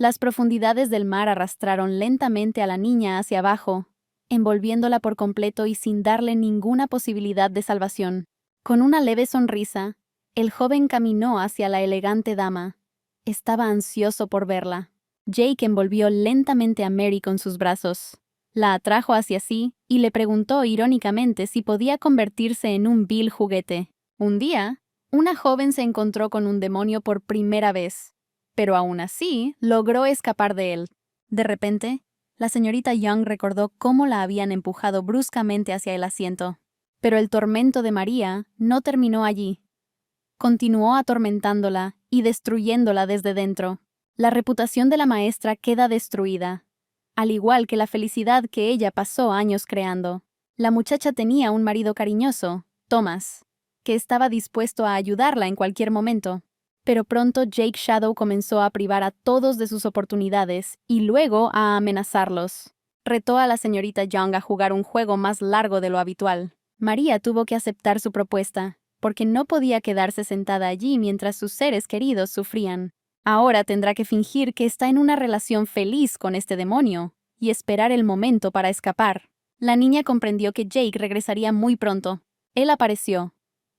Las profundidades del mar arrastraron lentamente a la niña hacia abajo, envolviéndola por completo y sin darle ninguna posibilidad de salvación. Con una leve sonrisa, el joven caminó hacia la elegante dama. Estaba ansioso por verla. Jake envolvió lentamente a Mary con sus brazos. La atrajo hacia sí y le preguntó irónicamente si podía convertirse en un vil juguete. Un día, una joven se encontró con un demonio por primera vez, pero aún así logró escapar de él. De repente, la señorita Young recordó cómo la habían empujado bruscamente hacia el asiento. Pero el tormento de María no terminó allí. Continuó atormentándola y destruyéndola desde dentro. La reputación de la maestra queda destruida, al igual que la felicidad que ella pasó años creando. La muchacha tenía un marido cariñoso, Thomas, que estaba dispuesto a ayudarla en cualquier momento. Pero pronto Jake Shadow comenzó a privar a todos de sus oportunidades y luego a amenazarlos. Retó a la señorita Young a jugar un juego más largo de lo habitual. María tuvo que aceptar su propuesta, porque no podía quedarse sentada allí mientras sus seres queridos sufrían. Ahora tendrá que fingir que está en una relación feliz con este demonio y esperar el momento para escapar. La niña comprendió que Jake regresaría muy pronto. Él apareció,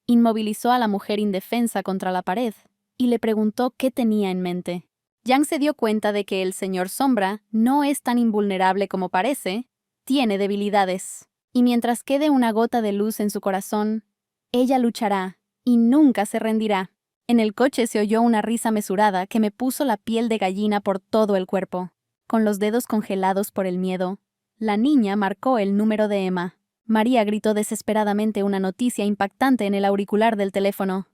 inmovilizó a la mujer indefensa contra la pared y le preguntó qué tenía en mente. Yang se dio cuenta de que el señor Sombra no es tan invulnerable como parece, tiene debilidades. Y mientras quede una gota de luz en su corazón, ella luchará y nunca se rendirá. En el coche se oyó una risa mesurada que me puso la piel de gallina por todo el cuerpo. Con los dedos congelados por el miedo, la niña marcó el número de Emma. María gritó desesperadamente una noticia impactante en el auricular del teléfono.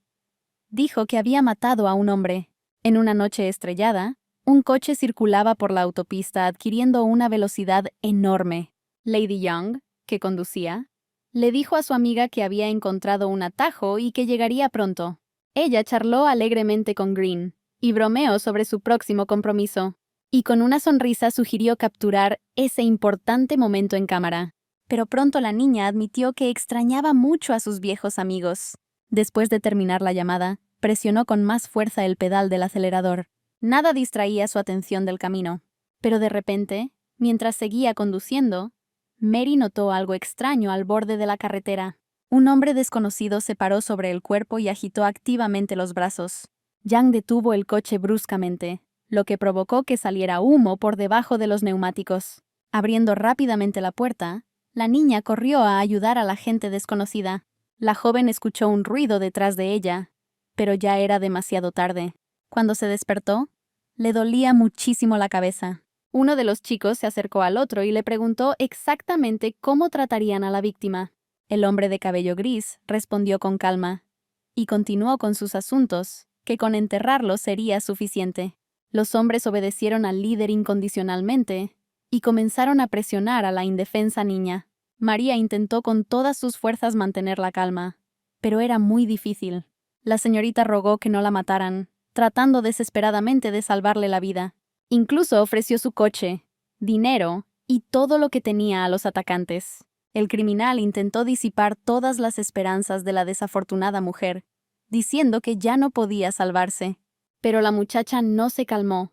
Dijo que había matado a un hombre. En una noche estrellada, un coche circulaba por la autopista adquiriendo una velocidad enorme. Lady Young, que conducía, le dijo a su amiga que había encontrado un atajo y que llegaría pronto. Ella charló alegremente con Green y bromeó sobre su próximo compromiso, y con una sonrisa sugirió capturar ese importante momento en cámara. Pero pronto la niña admitió que extrañaba mucho a sus viejos amigos. Después de terminar la llamada, presionó con más fuerza el pedal del acelerador. Nada distraía su atención del camino. Pero de repente, mientras seguía conduciendo, Mary notó algo extraño al borde de la carretera. Un hombre desconocido se paró sobre el cuerpo y agitó activamente los brazos. Yang detuvo el coche bruscamente, lo que provocó que saliera humo por debajo de los neumáticos. Abriendo rápidamente la puerta, la niña corrió a ayudar a la gente desconocida. La joven escuchó un ruido detrás de ella, pero ya era demasiado tarde. Cuando se despertó, le dolía muchísimo la cabeza. Uno de los chicos se acercó al otro y le preguntó exactamente cómo tratarían a la víctima. El hombre de cabello gris respondió con calma y continuó con sus asuntos, que con enterrarlo sería suficiente. Los hombres obedecieron al líder incondicionalmente y comenzaron a presionar a la indefensa niña. María intentó con todas sus fuerzas mantener la calma, pero era muy difícil. La señorita rogó que no la mataran, tratando desesperadamente de salvarle la vida. Incluso ofreció su coche, dinero y todo lo que tenía a los atacantes. El criminal intentó disipar todas las esperanzas de la desafortunada mujer, diciendo que ya no podía salvarse. Pero la muchacha no se calmó.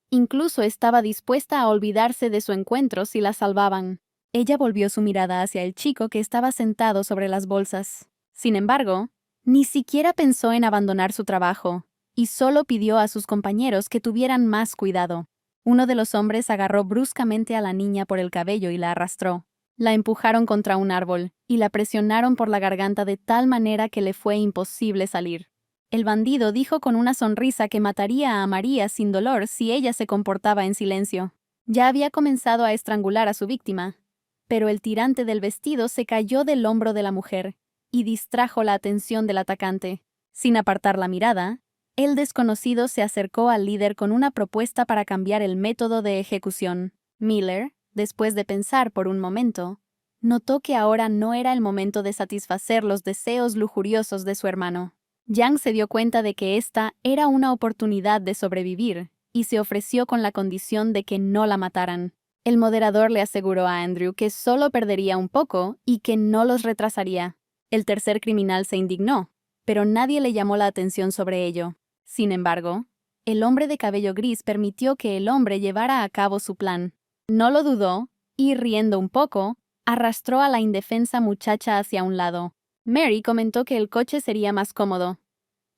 Incluso estaba dispuesta a olvidarse de su encuentro si la salvaban. Ella volvió su mirada hacia el chico que estaba sentado sobre las bolsas. Sin embargo, ni siquiera pensó en abandonar su trabajo, y solo pidió a sus compañeros que tuvieran más cuidado. Uno de los hombres agarró bruscamente a la niña por el cabello y la arrastró. La empujaron contra un árbol y la presionaron por la garganta de tal manera que le fue imposible salir. El bandido dijo con una sonrisa que mataría a María sin dolor si ella se comportaba en silencio. Ya había comenzado a estrangular a su víctima, pero el tirante del vestido se cayó del hombro de la mujer y distrajo la atención del atacante. Sin apartar la mirada, el desconocido se acercó al líder con una propuesta para cambiar el método de ejecución. Miller, después de pensar por un momento, notó que ahora no era el momento de satisfacer los deseos lujuriosos de su hermano. Yang se dio cuenta de que esta era una oportunidad de sobrevivir y se ofreció con la condición de que no la mataran. El moderador le aseguró a Andrew que solo perdería un poco y que no los retrasaría. El tercer criminal se indignó, pero nadie le llamó la atención sobre ello. Sin embargo, El hombre de cabello gris permitió que el hombre llevara a cabo su plan. No lo dudó, y riendo un poco, arrastró a la indefensa muchacha hacia un lado. Mary comentó que el coche sería más cómodo,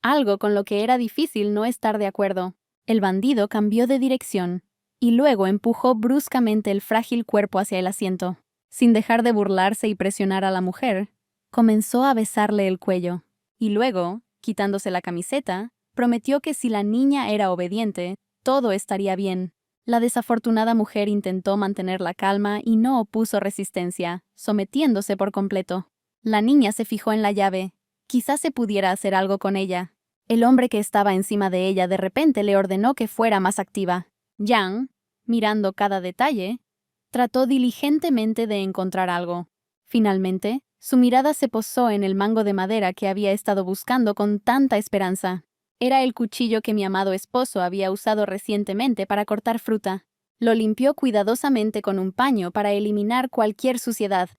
algo con lo que era difícil no estar de acuerdo. El bandido cambió de dirección, y luego empujó bruscamente el frágil cuerpo hacia el asiento. Sin dejar de burlarse y presionar a la mujer, comenzó a besarle el cuello. Y luego, quitándose la camiseta, prometió que si la niña era obediente, todo estaría bien. La desafortunada mujer intentó mantener la calma y no opuso resistencia, sometiéndose por completo. La niña se fijó en la llave. Quizás se pudiera hacer algo con ella. El hombre que estaba encima de ella de repente le ordenó que fuera más activa. Yang, mirando cada detalle, trató diligentemente de encontrar algo. Finalmente, su mirada se posó en el mango de madera que había estado buscando con tanta esperanza. Era el cuchillo que mi amado esposo había usado recientemente para cortar fruta. Lo limpió cuidadosamente con un paño para eliminar cualquier suciedad.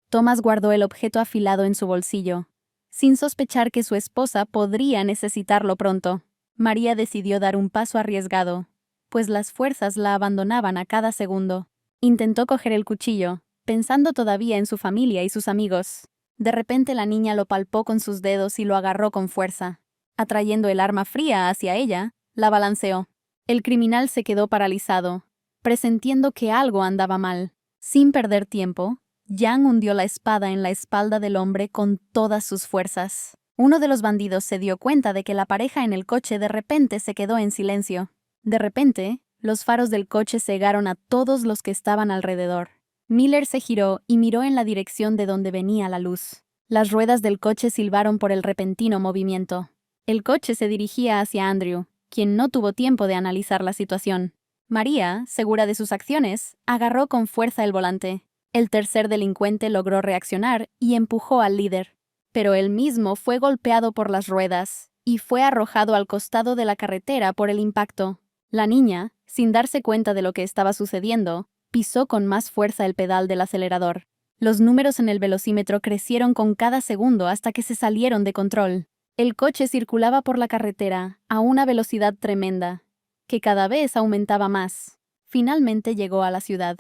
Thomas guardó el objeto afilado en su bolsillo, sin sospechar que su esposa podría necesitarlo pronto. María decidió dar un paso arriesgado, pues las fuerzas la abandonaban a cada segundo. Intentó coger el cuchillo, pensando todavía en su familia y sus amigos. De repente la niña lo palpó con sus dedos y lo agarró con fuerza. Atrayendo el arma fría hacia ella, la balanceó. El criminal se quedó paralizado, presintiendo que algo andaba mal. Sin perder tiempo, Yang hundió la espada en la espalda del hombre con todas sus fuerzas. Uno de los bandidos se dio cuenta de que la pareja en el coche de repente se quedó en silencio. De repente, los faros del coche cegaron a todos los que estaban alrededor. Miller se giró y miró en la dirección de donde venía la luz. Las ruedas del coche silbaron por el repentino movimiento. El coche se dirigía hacia Andrew, quien no tuvo tiempo de analizar la situación. María, segura de sus acciones, agarró con fuerza el volante. El tercer delincuente logró reaccionar y empujó al líder, pero él mismo fue golpeado por las ruedas y fue arrojado al costado de la carretera por el impacto. La niña, sin darse cuenta de lo que estaba sucediendo, pisó con más fuerza el pedal del acelerador. Los números en el velocímetro crecieron con cada segundo hasta que se salieron de control. El coche circulaba por la carretera a una velocidad tremenda, que cada vez aumentaba más. Finalmente llegó a la ciudad,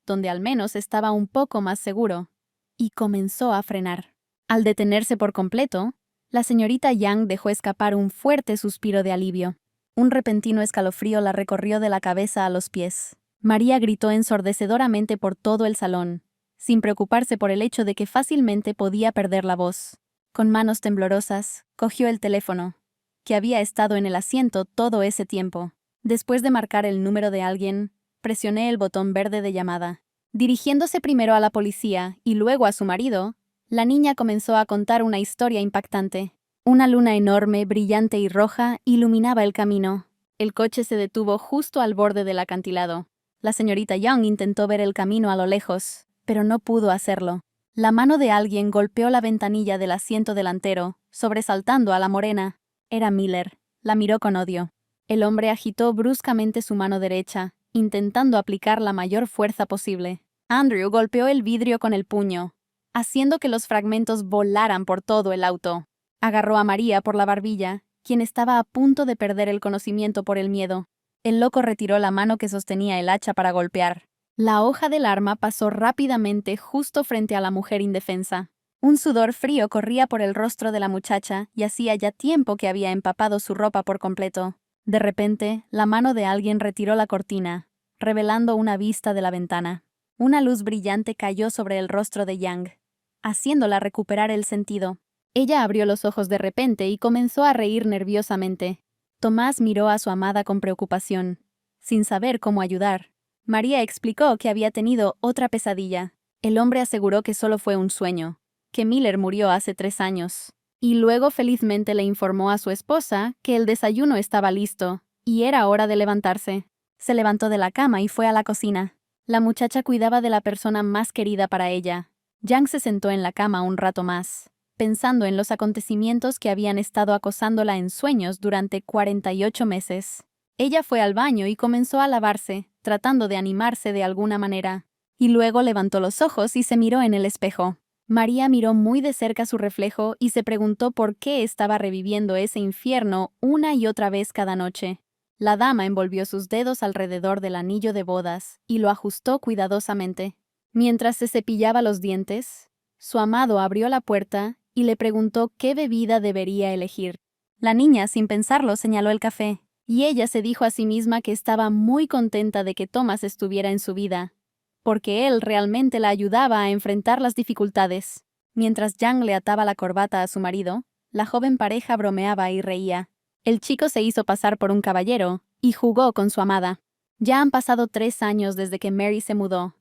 donde al menos estaba un poco más seguro, y comenzó a frenar. Al detenerse por completo, la señorita Yang dejó escapar un fuerte suspiro de alivio. Un repentino escalofrío la recorrió de la cabeza a los pies. María gritó ensordecedoramente por todo el salón, sin preocuparse por el hecho de que fácilmente podía perder la voz. Con manos temblorosas, cogió el teléfono, que había estado en el asiento todo ese tiempo. Después de marcar el número de alguien, presioné el botón verde de llamada. Dirigiéndose primero a la policía y luego a su marido, la niña comenzó a contar una historia impactante. Una luna enorme, brillante y roja iluminaba el camino. El coche se detuvo justo al borde del acantilado. La señorita Young intentó ver el camino a lo lejos, pero no pudo hacerlo. La mano de alguien golpeó la ventanilla del asiento delantero, sobresaltando a la morena. Era Miller. La miró con odio. El hombre agitó bruscamente su mano derecha, intentando aplicar la mayor fuerza posible. Andrew golpeó el vidrio con el puño, haciendo que los fragmentos volaran por todo el auto. Agarró a María por la barbilla, quien estaba a punto de perder el conocimiento por el miedo. El loco retiró la mano que sostenía el hacha para golpear. La hoja del arma pasó rápidamente justo frente a la mujer indefensa. Un sudor frío corría por el rostro de la muchacha y hacía ya tiempo que había empapado su ropa por completo. De repente, la mano de alguien retiró la cortina, revelando una vista de la ventana. Una luz brillante cayó sobre el rostro de Yang, haciéndola recuperar el sentido. Ella abrió los ojos de repente y comenzó a reír nerviosamente. Tomás miró a su amada con preocupación, sin saber cómo ayudar. María explicó que había tenido otra pesadilla. El hombre aseguró que solo fue un sueño, que Miller murió hace 3 años. Y luego felizmente le informó a su esposa que el desayuno estaba listo, y era hora de levantarse. Se levantó de la cama y fue a la cocina. La muchacha cuidaba de la persona más querida para ella. Yang se sentó en la cama un rato más, pensando en los acontecimientos que habían estado acosándola en sueños durante 48 meses. Ella fue al baño y comenzó a lavarse, tratando de animarse de alguna manera. Y luego levantó los ojos y se miró en el espejo. María miró muy de cerca su reflejo y se preguntó por qué estaba reviviendo ese infierno una y otra vez cada noche. La dama envolvió sus dedos alrededor del anillo de bodas y lo ajustó cuidadosamente. Mientras se cepillaba los dientes, su amado abrió la puerta y le preguntó qué bebida debería elegir. La niña, sin pensarlo, señaló el café, y ella se dijo a sí misma que estaba muy contenta de que Thomas estuviera en su vida, porque él realmente la ayudaba a enfrentar las dificultades. Mientras Yang le ataba la corbata a su marido, la joven pareja bromeaba y reía. El chico se hizo pasar por un caballero y jugó con su amada. Ya han pasado 3 años desde que Mary se mudó,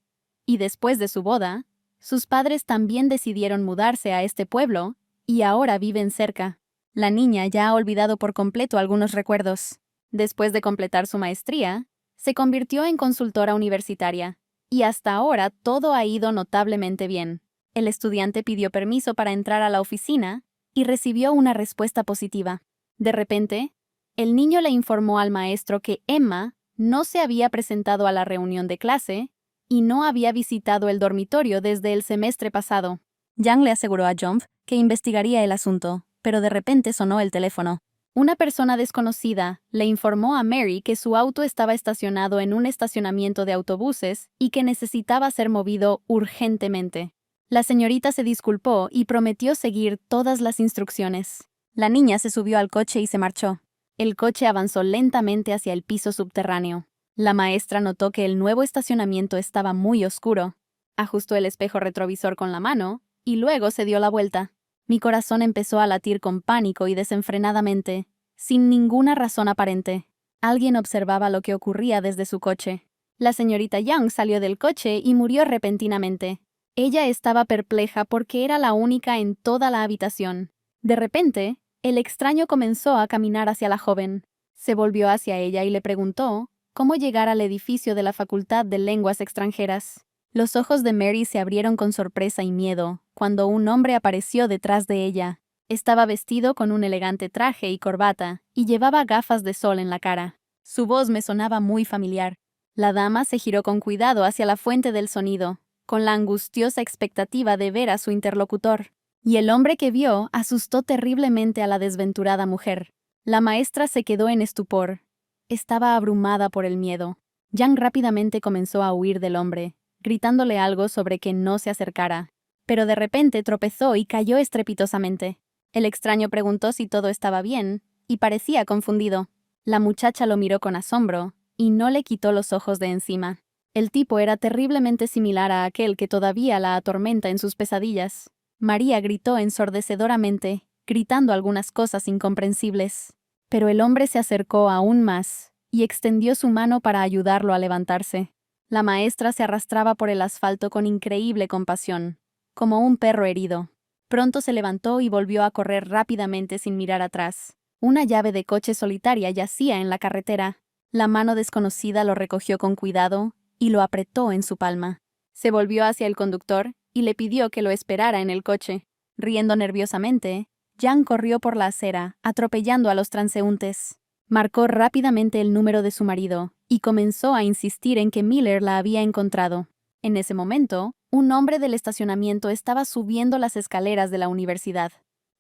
y después de su boda, sus padres también decidieron mudarse a este pueblo, y ahora viven cerca. La niña ya ha olvidado por completo algunos recuerdos. Después de completar su maestría, se convirtió en consultora universitaria, y hasta ahora todo ha ido notablemente bien. El estudiante pidió permiso para entrar a la oficina y recibió una respuesta positiva. De repente, el niño le informó al maestro que Emma no se había presentado a la reunión de clase y no había visitado el dormitorio desde el semestre pasado. Yang le aseguró a Jump que investigaría el asunto, pero de repente sonó el teléfono. Una persona desconocida le informó a Mary que su auto estaba estacionado en un estacionamiento de autobuses y que necesitaba ser movido urgentemente. La señorita se disculpó y prometió seguir todas las instrucciones. La niña se subió al coche y se marchó. El coche avanzó lentamente hacia el piso subterráneo. La maestra notó que el nuevo estacionamiento estaba muy oscuro. Ajustó el espejo retrovisor con la mano y luego se dio la vuelta. Mi corazón empezó a latir con pánico y desenfrenadamente, sin ninguna razón aparente. Alguien observaba lo que ocurría desde su coche. La señorita Young salió del coche y murió repentinamente. Ella estaba perpleja porque era la única en toda la habitación. De repente, el extraño comenzó a caminar hacia la joven. Se volvió hacia ella y le preguntó cómo llegar al edificio de la Facultad de Lenguas Extranjeras. Los ojos de Mary se abrieron con sorpresa y miedo cuando un hombre apareció detrás de ella. Estaba vestido con un elegante traje y corbata y llevaba gafas de sol en la cara. Su voz me sonaba muy familiar. La dama se giró con cuidado hacia la fuente del sonido, con la angustiosa expectativa de ver a su interlocutor. Y el hombre que vio asustó terriblemente a la desventurada mujer. La maestra se quedó en estupor. Estaba abrumada por el miedo. Yang rápidamente comenzó a huir del hombre, gritándole algo sobre que no se acercara. Pero de repente tropezó y cayó estrepitosamente. El extraño preguntó si todo estaba bien, y parecía confundido. La muchacha lo miró con asombro, y no le quitó los ojos de encima. El tipo era terriblemente similar a aquel que todavía la atormenta en sus pesadillas. María gritó ensordecedoramente, gritando algunas cosas incomprensibles. Pero el hombre se acercó aún más, y extendió su mano para ayudarlo a levantarse. La maestra se arrastraba por el asfalto con increíble compasión, como un perro herido. Pronto se levantó y volvió a correr rápidamente sin mirar atrás. Una llave de coche solitaria yacía en la carretera. La mano desconocida lo recogió con cuidado y lo apretó en su palma. Se volvió hacia el conductor y le pidió que lo esperara en el coche. Riendo nerviosamente, Yang corrió por la acera, atropellando a los transeúntes. Marcó rápidamente el número de su marido y comenzó a insistir en que Miller la había encontrado. En ese momento, un hombre del estacionamiento estaba subiendo las escaleras de la universidad.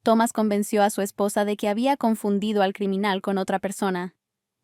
Thomas convenció a su esposa de que había confundido al criminal con otra persona,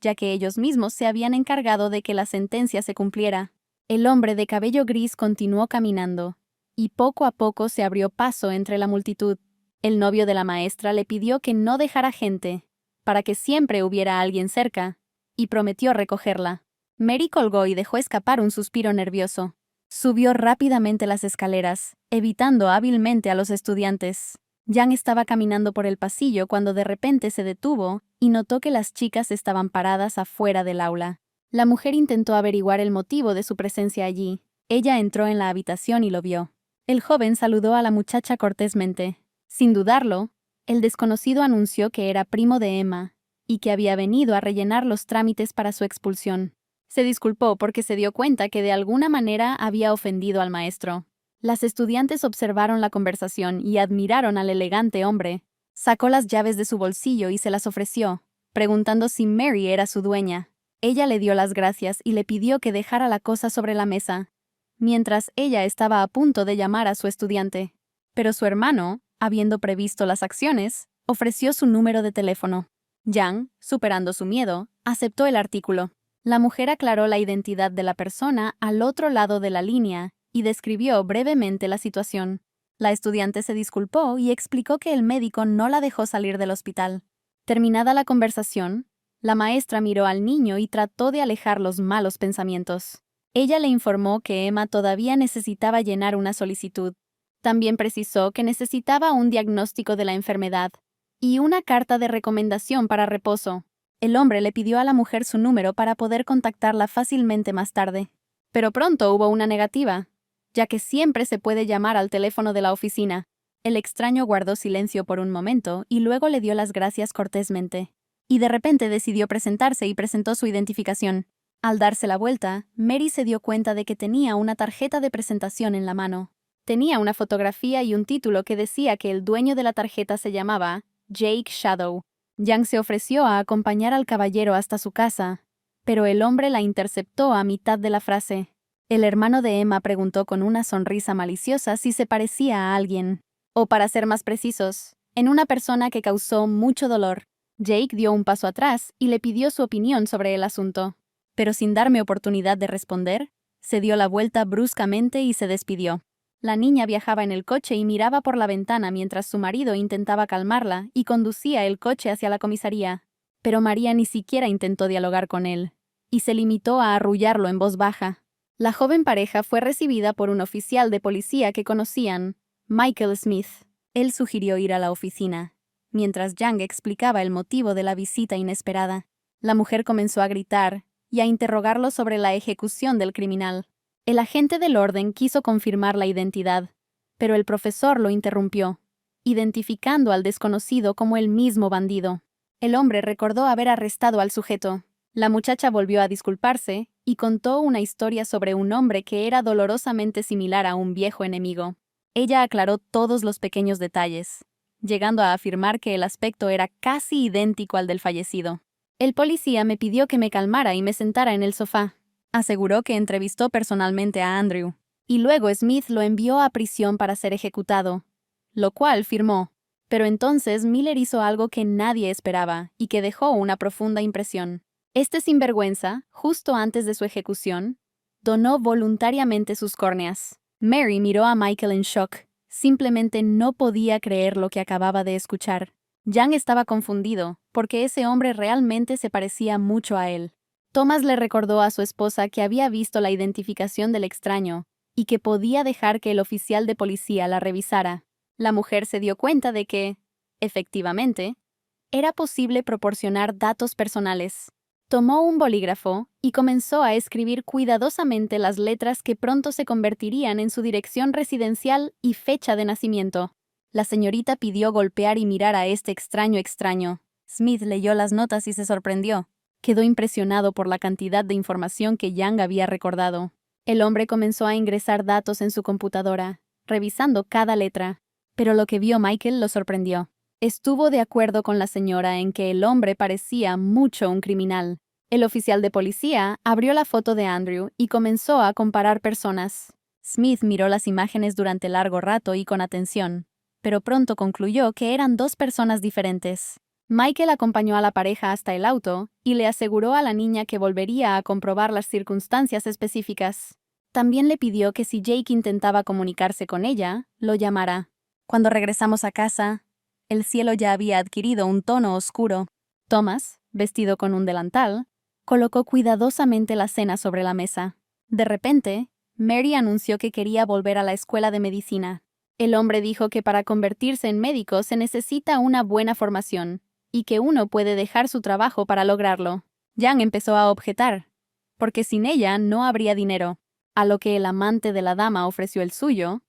ya que ellos mismos se habían encargado de que la sentencia se cumpliera. El hombre de cabello gris continuó caminando, y poco a poco se abrió paso entre la multitud. El novio de la maestra le pidió que no dejara gente, para que siempre hubiera alguien cerca, y prometió recogerla. Mary colgó y dejó escapar un suspiro nervioso. Subió rápidamente las escaleras, evitando hábilmente a los estudiantes. Yang estaba caminando por el pasillo cuando de repente se detuvo y notó que las chicas estaban paradas afuera del aula. La mujer intentó averiguar el motivo de su presencia allí. Ella entró en la habitación y lo vio. El joven saludó a la muchacha cortésmente. Sin dudarlo, el desconocido anunció que era primo de Emma y que había venido a rellenar los trámites para su expulsión. Se disculpó porque se dio cuenta que de alguna manera había ofendido al maestro. Las estudiantes observaron la conversación y admiraron al elegante hombre. Sacó las llaves de su bolsillo y se las ofreció, preguntando si Mary era su dueña. Ella le dio las gracias y le pidió que dejara la cosa sobre la mesa, mientras ella estaba a punto de llamar a su estudiante. Pero su hermano, habiendo previsto las acciones, ofreció su número de teléfono. Yang, superando su miedo, aceptó el artículo. La mujer aclaró la identidad de la persona al otro lado de la línea y describió brevemente la situación. La estudiante se disculpó y explicó que el médico no la dejó salir del hospital. Terminada la conversación, la maestra miró al niño y trató de alejar los malos pensamientos. Ella le informó que Emma todavía necesitaba llenar una solicitud. También precisó que necesitaba un diagnóstico de la enfermedad y una carta de recomendación para reposo. El hombre le pidió a la mujer su número para poder contactarla fácilmente más tarde. Pero pronto hubo una negativa, ya que siempre se puede llamar al teléfono de la oficina. El extraño guardó silencio por un momento y luego le dio las gracias cortésmente. Y de repente decidió presentarse y presentó su identificación. Al darse la vuelta, Mary se dio cuenta de que tenía una tarjeta de presentación en la mano. Tenía una fotografía y un título que decía que el dueño de la tarjeta se llamaba Jake Shadow. Yang se ofreció a acompañar al caballero hasta su casa, pero el hombre la interceptó a mitad de la frase. El hermano de Emma preguntó con una sonrisa maliciosa si se parecía a alguien, o para ser más precisos, en una persona que causó mucho dolor. Jake dio un paso atrás y le pidió su opinión sobre el asunto, pero sin darme oportunidad de responder, se dio la vuelta bruscamente y se despidió. La niña viajaba en el coche y miraba por la ventana mientras su marido intentaba calmarla y conducía el coche hacia la comisaría. Pero María ni siquiera intentó dialogar con él, y se limitó a arrullarlo en voz baja. La joven pareja fue recibida por un oficial de policía que conocían, Michael Smith. Él sugirió ir a la oficina, mientras Yang explicaba el motivo de la visita inesperada. La mujer comenzó a gritar y a interrogarlo sobre la ejecución del criminal. El agente del orden quiso confirmar la identidad, pero el profesor lo interrumpió, identificando al desconocido como el mismo bandido. El hombre recordó haber arrestado al sujeto. La muchacha volvió a disculparse y contó una historia sobre un hombre que era dolorosamente similar a un viejo enemigo. Ella aclaró todos los pequeños detalles, llegando a afirmar que el aspecto era casi idéntico al del fallecido. El policía me pidió que me calmara y me sentara en el sofá. Aseguró que entrevistó personalmente a Andrew, y luego Smith lo envió a prisión para ser ejecutado, lo cual firmó. Pero entonces Miller hizo algo que nadie esperaba y que dejó una profunda impresión. Este sinvergüenza, justo antes de su ejecución, donó voluntariamente sus córneas. Mary miró a Michael en shock. Simplemente no podía creer lo que acababa de escuchar. Yang estaba confundido, porque ese hombre realmente se parecía mucho a él. Thomas le recordó a su esposa que había visto la identificación del extraño y que podía dejar que el oficial de policía la revisara. La mujer se dio cuenta de que, efectivamente, era posible proporcionar datos personales. Tomó un bolígrafo y comenzó a escribir cuidadosamente las letras que pronto se convertirían en su dirección residencial y fecha de nacimiento. La señorita pidió golpear y mirar a este extraño. Smith leyó las notas y se sorprendió. Quedó impresionado por la cantidad de información que Yang había recordado. El hombre comenzó a ingresar datos en su computadora, revisando cada letra. Pero lo que vio Michael lo sorprendió. Estuvo de acuerdo con la señora en que el hombre parecía mucho un criminal. El oficial de policía abrió la foto de Andrew y comenzó a comparar personas. Smith miró las imágenes durante largo rato y con atención, pero pronto concluyó que eran dos personas diferentes. Michael acompañó a la pareja hasta el auto y le aseguró a la niña que volvería a comprobar las circunstancias específicas. También le pidió que si Jake intentaba comunicarse con ella, lo llamara. Cuando regresamos a casa, el cielo ya había adquirido un tono oscuro. Thomas, vestido con un delantal, colocó cuidadosamente la cena sobre la mesa. De repente, Mary anunció que quería volver a la escuela de medicina. El hombre dijo que para convertirse en médico se necesita una buena formación y que uno puede dejar su trabajo para lograrlo. Yang empezó a objetar, porque sin ella no habría dinero, a lo que el amante de la dama ofreció el suyo,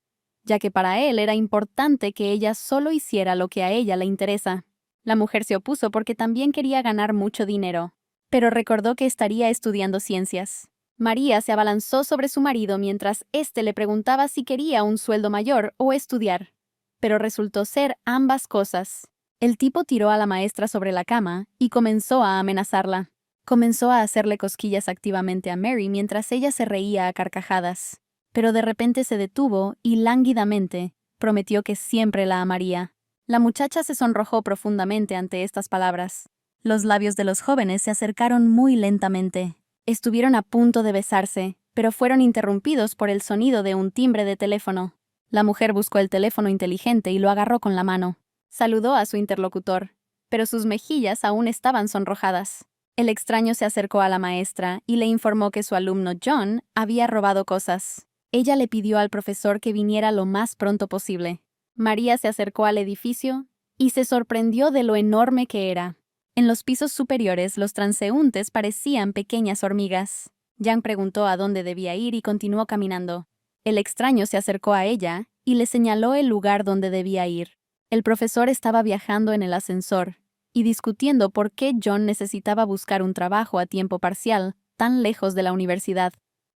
ya que para él era importante que ella solo hiciera lo que a ella le interesa. La mujer se opuso porque también quería ganar mucho dinero, pero recordó que estaría estudiando ciencias. María se abalanzó sobre su marido mientras éste le preguntaba si quería un sueldo mayor o estudiar, pero resultó ser ambas cosas. El tipo tiró a la maestra sobre la cama y comenzó a amenazarla. Comenzó a hacerle cosquillas activamente a Mary mientras ella se reía a carcajadas. Pero de repente se detuvo y lánguidamente prometió que siempre la amaría. La muchacha se sonrojó profundamente ante estas palabras. Los labios de los jóvenes se acercaron muy lentamente. Estuvieron a punto de besarse, pero fueron interrumpidos por el sonido de un timbre de teléfono. La mujer buscó el teléfono inteligente y lo agarró con la mano. Saludó a su interlocutor, pero sus mejillas aún estaban sonrojadas. El extraño se acercó a la maestra y le informó que su alumno John había robado cosas. Ella le pidió al profesor que viniera lo más pronto posible. María se acercó al edificio y se sorprendió de lo enorme que era. En los pisos superiores los transeúntes parecían pequeñas hormigas. Yang preguntó a dónde debía ir y continuó caminando. El extraño se acercó a ella y le señaló el lugar donde debía ir. El profesor estaba viajando en el ascensor y discutiendo por qué John necesitaba buscar un trabajo a tiempo parcial tan lejos de la universidad.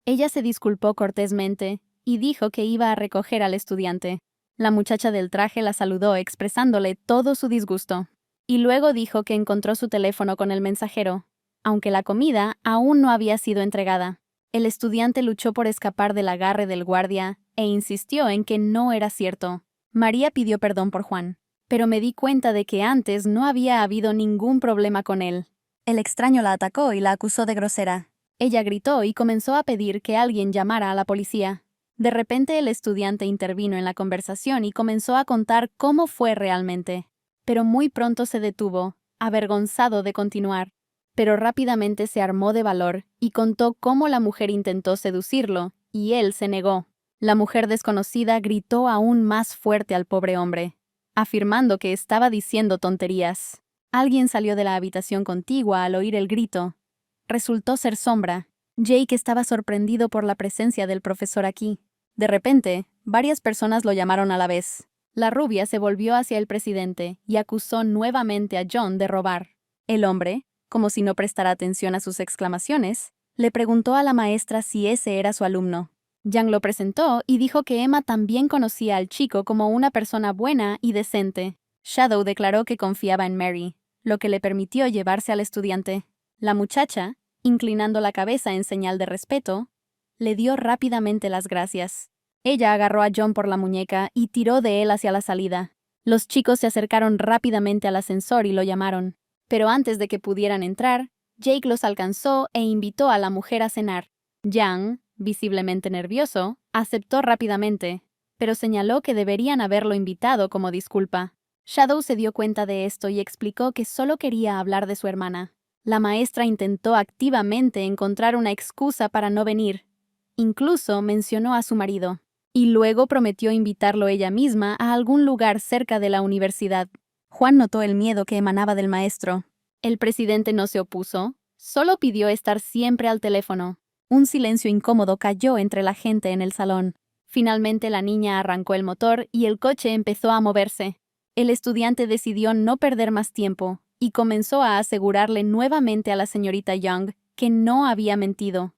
Ella se disculpó cortésmente y dijo que iba a recoger al estudiante. La muchacha del traje la saludó expresándole todo su disgusto. Y luego dijo que encontró su teléfono con el mensajero, aunque la comida aún no había sido entregada. El estudiante luchó por escapar del agarre del guardia e insistió en que no era cierto. María pidió perdón por Juan, pero me di cuenta de que antes no había habido ningún problema con él. El extraño la atacó y la acusó de grosera. Ella gritó y comenzó a pedir que alguien llamara a la policía. De repente el estudiante intervino en la conversación y comenzó a contar cómo fue realmente. Pero muy pronto se detuvo, avergonzado de continuar. Pero rápidamente se armó de valor y contó cómo la mujer intentó seducirlo, y él se negó. La mujer desconocida gritó aún más fuerte al pobre hombre, afirmando que estaba diciendo tonterías. Alguien salió de la habitación contigua al oír el grito. Resultó ser Sombra. Jake estaba sorprendido por la presencia del profesor aquí. De repente, varias personas lo llamaron a la vez. La rubia se volvió hacia el presidente y acusó nuevamente a John de robar. El hombre, como si no prestara atención a sus exclamaciones, le preguntó a la maestra si ese era su alumno. Yang lo presentó y dijo que Emma también conocía al chico como una persona buena y decente. Shadow declaró que confiaba en Mary, lo que le permitió llevarse al estudiante. La muchacha, inclinando la cabeza en señal de respeto, le dio rápidamente las gracias. Ella agarró a John por la muñeca y tiró de él hacia la salida. Los chicos se acercaron rápidamente al ascensor y lo llamaron. Pero antes de que pudieran entrar, Jake los alcanzó e invitó a la mujer a cenar. Yang, visiblemente nervioso, aceptó rápidamente, pero señaló que deberían haberlo invitado como disculpa. Shadow se dio cuenta de esto y explicó que solo quería hablar de su hermana. La maestra intentó activamente encontrar una excusa para no venir. Incluso mencionó a su marido. Y luego prometió invitarlo ella misma a algún lugar cerca de la universidad. Juan notó el miedo que emanaba del maestro. El presidente no se opuso, solo pidió estar siempre al teléfono. Un silencio incómodo cayó entre la gente en el salón. Finalmente la niña arrancó el motor y el coche empezó a moverse. El estudiante decidió no perder más tiempo y comenzó a asegurarle nuevamente a la señorita Young que no había mentido,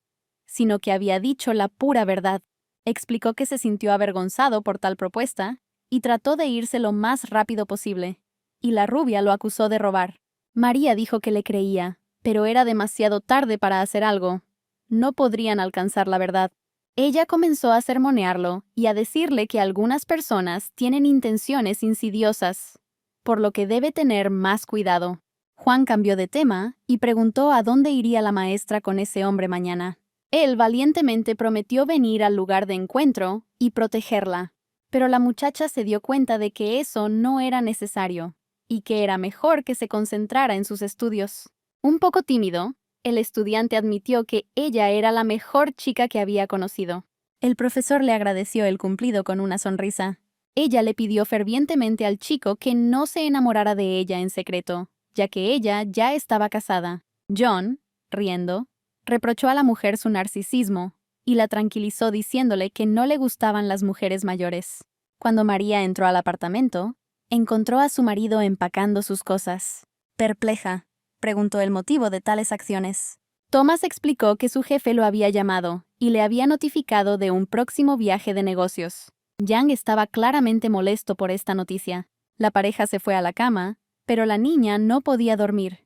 sino que había dicho la pura verdad. Explicó que se sintió avergonzado por tal propuesta y trató de irse lo más rápido posible. Y la rubia lo acusó de robar. María dijo que le creía, pero era demasiado tarde para hacer algo. No podrían alcanzar la verdad. Ella comenzó a sermonearlo y a decirle que algunas personas tienen intenciones insidiosas, por lo que debe tener más cuidado. Juan cambió de tema y preguntó a dónde iría la maestra con ese hombre mañana. Él valientemente prometió venir al lugar de encuentro y protegerla, pero la muchacha se dio cuenta de que eso no era necesario y que era mejor que se concentrara en sus estudios. Un poco tímido, el estudiante admitió que ella era la mejor chica que había conocido. El profesor le agradeció el cumplido con una sonrisa. Ella le pidió fervientemente al chico que no se enamorara de ella en secreto, ya que ella ya estaba casada. John, riendo, reprochó a la mujer su narcisismo y la tranquilizó diciéndole que no le gustaban las mujeres mayores. Cuando María entró al apartamento, encontró a su marido empacando sus cosas. Perpleja, preguntó el motivo de tales acciones. Thomas explicó que su jefe lo había llamado y le había notificado de un próximo viaje de negocios. Yang estaba claramente molesto por esta noticia. La pareja se fue a la cama, pero la niña no podía dormir.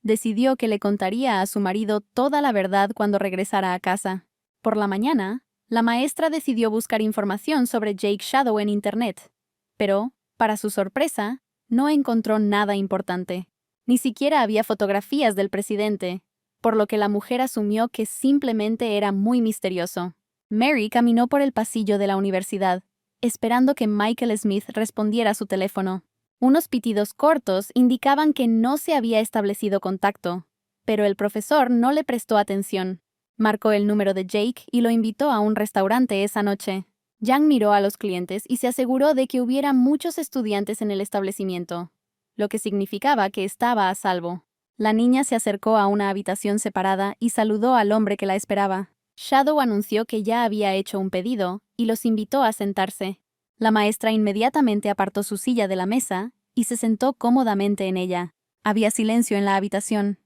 Decidió que le contaría a su marido toda la verdad cuando regresara a casa. Por la mañana, la maestra decidió buscar información sobre Jake Shadow en Internet, pero, para su sorpresa, no encontró nada importante. Ni siquiera había fotografías del presidente, por lo que la mujer asumió que simplemente era muy misterioso. Mary caminó por el pasillo de la universidad, esperando que Michael Smith respondiera a su teléfono. Unos pitidos cortos indicaban que no se había establecido contacto, pero el profesor no le prestó atención. Marcó el número de Jake y lo invitó a un restaurante esa noche. Yang miró a los clientes y se aseguró de que hubiera muchos estudiantes en el establecimiento, lo que significaba que estaba a salvo. La niña se acercó a una habitación separada y saludó al hombre que la esperaba. Shadow anunció que ya había hecho un pedido y los invitó a sentarse. La maestra inmediatamente apartó su silla de la mesa y se sentó cómodamente en ella. Había silencio en la habitación.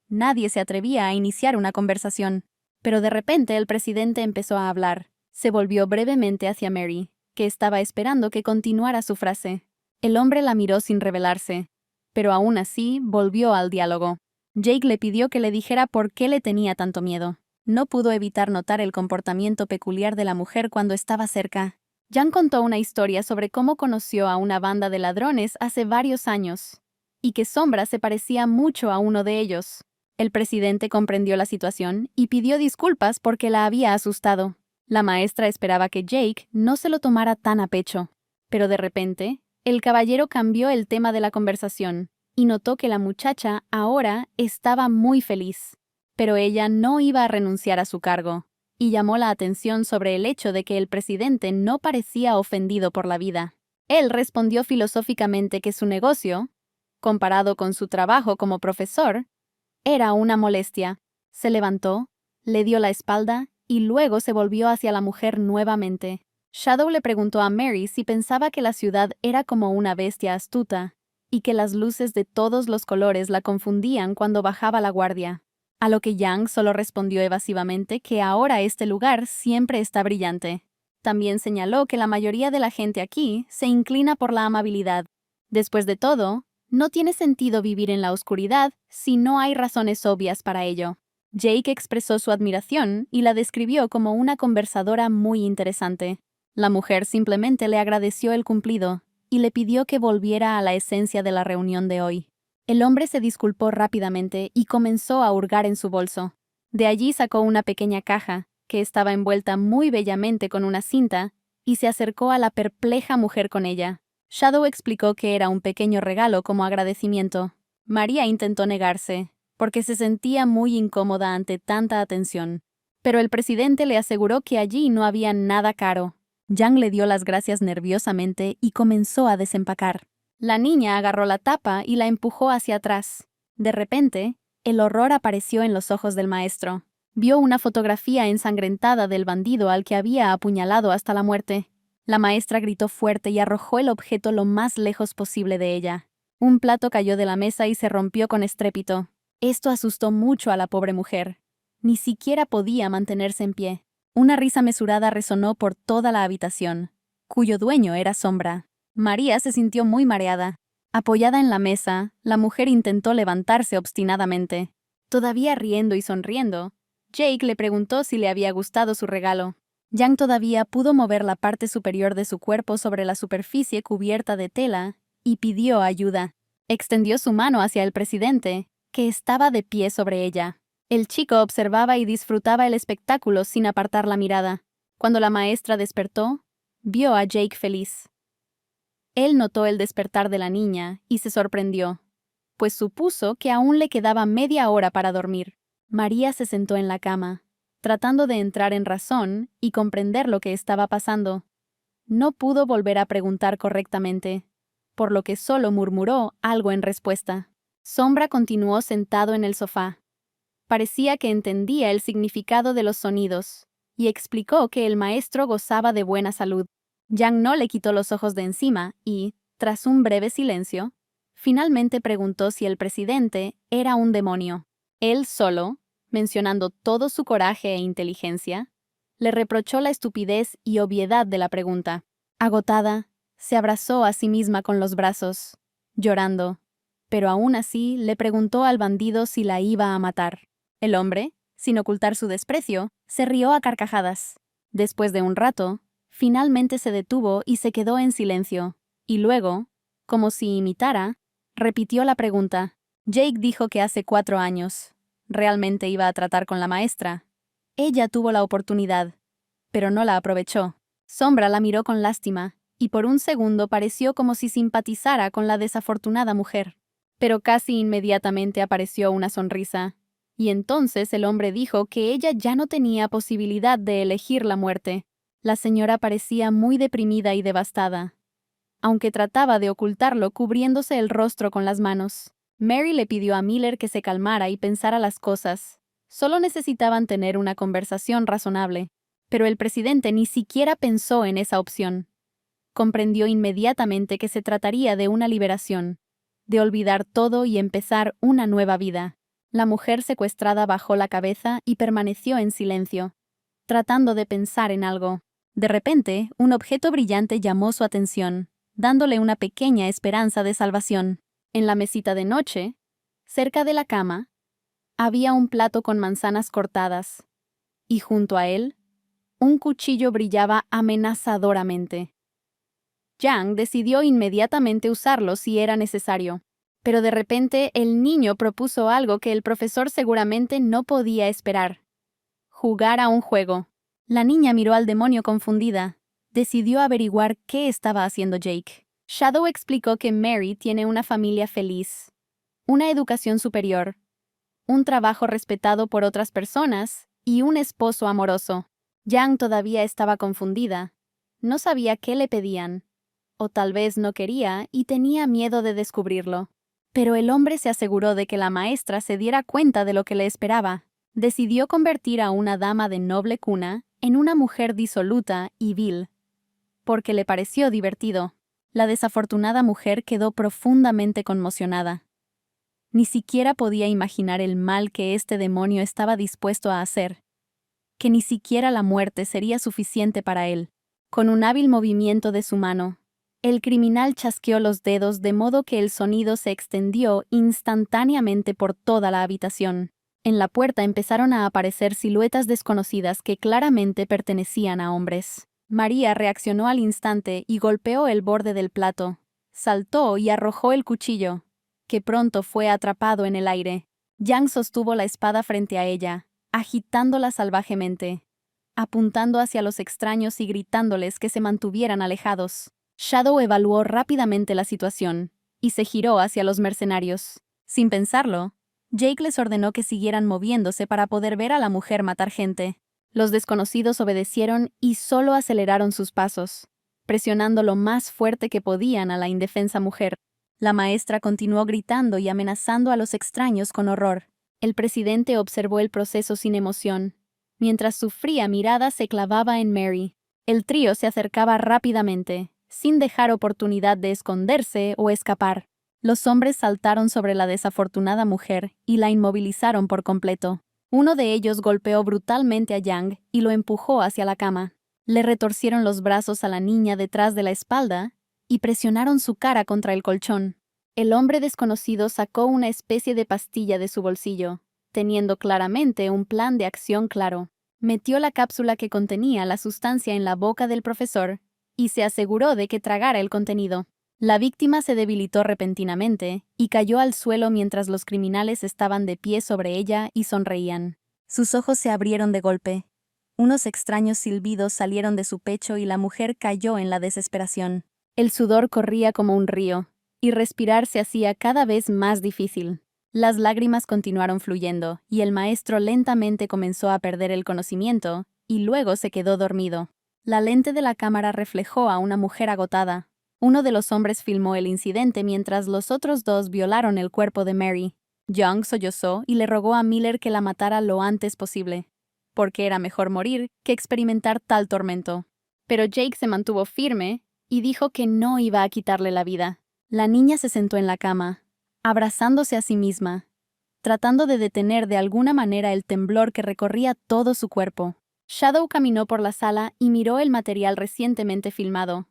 Nadie se atrevía a iniciar una conversación. Pero de repente el presidente empezó a hablar. Se volvió brevemente hacia Mary, que estaba esperando que continuara su frase. El hombre la miró sin revelarse, pero aún así volvió al diálogo. Jake le pidió que le dijera por qué le tenía tanto miedo. No pudo evitar notar el comportamiento peculiar de la mujer cuando estaba cerca. Yang contó una historia sobre cómo conoció a una banda de ladrones hace varios años, y que Sombra se parecía mucho a uno de ellos. El presidente comprendió la situación y pidió disculpas porque la había asustado. La maestra esperaba que Jake no se lo tomara tan a pecho, pero de repente, el caballero cambió el tema de la conversación y notó que la muchacha ahora estaba muy feliz. Pero ella no iba a renunciar a su cargo, y llamó la atención sobre el hecho de que el presidente no parecía ofendido por la vida. Él respondió filosóficamente que su negocio, comparado con su trabajo como profesor, era una molestia. Se levantó, le dio la espalda y luego se volvió hacia la mujer nuevamente. Shadow le preguntó a Mary si pensaba que la ciudad era como una bestia astuta y que las luces de todos los colores la confundían cuando bajaba la guardia. A lo que Yang solo respondió evasivamente que ahora este lugar siempre está brillante. También señaló que la mayoría de la gente aquí se inclina por la amabilidad. Después de todo, no tiene sentido vivir en la oscuridad si no hay razones obvias para ello. Jake expresó su admiración y la describió como una conversadora muy interesante. La mujer simplemente le agradeció el cumplido y le pidió que volviera a la esencia de la reunión de hoy. El hombre se disculpó rápidamente y comenzó a hurgar en su bolso. De allí sacó una pequeña caja, que estaba envuelta muy bellamente con una cinta, y se acercó a la perpleja mujer con ella. Shadow explicó que era un pequeño regalo como agradecimiento. María intentó negarse, porque se sentía muy incómoda ante tanta atención. Pero el presidente le aseguró que allí no había nada caro. Yang le dio las gracias nerviosamente y comenzó a desempacar. La niña agarró la tapa y la empujó hacia atrás. De repente, el horror apareció en los ojos del maestro. Vio una fotografía ensangrentada del bandido al que había apuñalado hasta la muerte. La maestra gritó fuerte y arrojó el objeto lo más lejos posible de ella. Un plato cayó de la mesa y se rompió con estrépito. Esto asustó mucho a la pobre mujer. Ni siquiera podía mantenerse en pie. Una risa mesurada resonó por toda la habitación, cuyo dueño era Sombra. María se sintió muy mareada. Apoyada en la mesa, la mujer intentó levantarse obstinadamente. Todavía riendo y sonriendo, Jake le preguntó si le había gustado su regalo. Yang todavía pudo mover la parte superior de su cuerpo sobre la superficie cubierta de tela y pidió ayuda. Extendió su mano hacia el presidente, que estaba de pie sobre ella. El chico observaba y disfrutaba el espectáculo sin apartar la mirada. Cuando la maestra despertó, vio a Jake feliz. Él notó el despertar de la niña y se sorprendió, pues supuso que aún le quedaba media hora para dormir. María se sentó en la cama, tratando de entrar en razón y comprender lo que estaba pasando. No pudo volver a preguntar correctamente, por lo que solo murmuró algo en respuesta. Sombra continuó sentado en el sofá. Parecía que entendía el significado de los sonidos, y explicó que el maestro gozaba de buena salud. Yang no le quitó los ojos de encima y, tras un breve silencio, finalmente preguntó si el presidente era un demonio. Él solo, mencionando todo su coraje e inteligencia, le reprochó la estupidez y obviedad de la pregunta. Agotada, se abrazó a sí misma con los brazos, llorando, pero aún así le preguntó al bandido si la iba a matar. El hombre, sin ocultar su desprecio, se rió a carcajadas. Después de un rato, finalmente se detuvo y se quedó en silencio, y luego, como si imitara, repitió la pregunta. Jake dijo que hace 4 años. Realmente iba a tratar con la maestra. Ella tuvo la oportunidad, pero no la aprovechó. Sombra la miró con lástima, y por un segundo pareció como si simpatizara con la desafortunada mujer. Pero casi inmediatamente apareció una sonrisa, y entonces el hombre dijo que ella ya no tenía posibilidad de elegir la muerte. La señora parecía muy deprimida y devastada, aunque trataba de ocultarlo cubriéndose el rostro con las manos. Mary le pidió a Miller que se calmara y pensara las cosas. Solo necesitaban tener una conversación razonable. Pero el presidente ni siquiera pensó en esa opción. Comprendió inmediatamente que se trataría de una liberación, de olvidar todo y empezar una nueva vida. La mujer secuestrada bajó la cabeza y permaneció en silencio, tratando de pensar en algo. De repente, un objeto brillante llamó su atención, dándole una pequeña esperanza de salvación. En la mesita de noche, cerca de la cama, había un plato con manzanas cortadas, y junto a él, un cuchillo brillaba amenazadoramente. Yang decidió inmediatamente usarlo si era necesario. Pero de repente el niño propuso algo que el profesor seguramente no podía esperar: jugar a un juego. La niña miró al demonio confundida. Decidió averiguar qué estaba haciendo Jake. Shadow explicó que Mary tiene una familia feliz, una educación superior, un trabajo respetado por otras personas y un esposo amoroso. Yang todavía estaba confundida. No sabía qué le pedían, o tal vez no quería y tenía miedo de descubrirlo. Pero el hombre se aseguró de que la maestra se diera cuenta de lo que le esperaba. Decidió convertir a una dama de noble cuna en una mujer disoluta y vil, porque le pareció divertido. La desafortunada mujer quedó profundamente conmocionada. Ni siquiera podía imaginar el mal que este demonio estaba dispuesto a hacer, que ni siquiera la muerte sería suficiente para él. Con un hábil movimiento de su mano, el criminal chasqueó los dedos de modo que el sonido se extendió instantáneamente por toda la habitación. En la puerta empezaron a aparecer siluetas desconocidas que claramente pertenecían a hombres. María reaccionó al instante y golpeó el borde del plato. Saltó y arrojó el cuchillo, que pronto fue atrapado en el aire. Yang sostuvo la espada frente a ella, agitándola salvajemente, apuntando hacia los extraños y gritándoles que se mantuvieran alejados. Shadow evaluó rápidamente la situación y se giró hacia los mercenarios. Sin pensarlo, Jake les ordenó que siguieran moviéndose para poder ver a la mujer matar gente. Los desconocidos obedecieron y solo aceleraron sus pasos, presionando lo más fuerte que podían a la indefensa mujer. La maestra continuó gritando y amenazando a los extraños con horror. El presidente observó el proceso sin emoción, mientras su fría mirada se clavaba en Mary. El trío se acercaba rápidamente, sin dejar oportunidad de esconderse o escapar. Los hombres saltaron sobre la desafortunada mujer y la inmovilizaron por completo. Uno de ellos golpeó brutalmente a Yang y lo empujó hacia la cama. Le retorcieron los brazos a la niña detrás de la espalda y presionaron su cara contra el colchón. El hombre desconocido sacó una especie de pastilla de su bolsillo, teniendo claramente un plan de acción claro. Metió la cápsula que contenía la sustancia en la boca del profesor y se aseguró de que tragara el contenido. La víctima se debilitó repentinamente y cayó al suelo mientras los criminales estaban de pie sobre ella y sonreían. Sus ojos se abrieron de golpe. Unos extraños silbidos salieron de su pecho y la mujer cayó en la desesperación. El sudor corría como un río, y respirar se hacía cada vez más difícil. Las lágrimas continuaron fluyendo, y el maestro lentamente comenzó a perder el conocimiento, y luego se quedó dormido. La lente de la cámara reflejó a una mujer agotada. Uno de los hombres filmó el incidente mientras los otros dos violaron el cuerpo de Mary. Young sollozó y le rogó a Miller que la matara lo antes posible, porque era mejor morir que experimentar tal tormento. Pero Jake se mantuvo firme y dijo que no iba a quitarle la vida. La niña se sentó en la cama, abrazándose a sí misma, tratando de detener de alguna manera el temblor que recorría todo su cuerpo. Shadow caminó por la sala y miró el material recientemente filmado.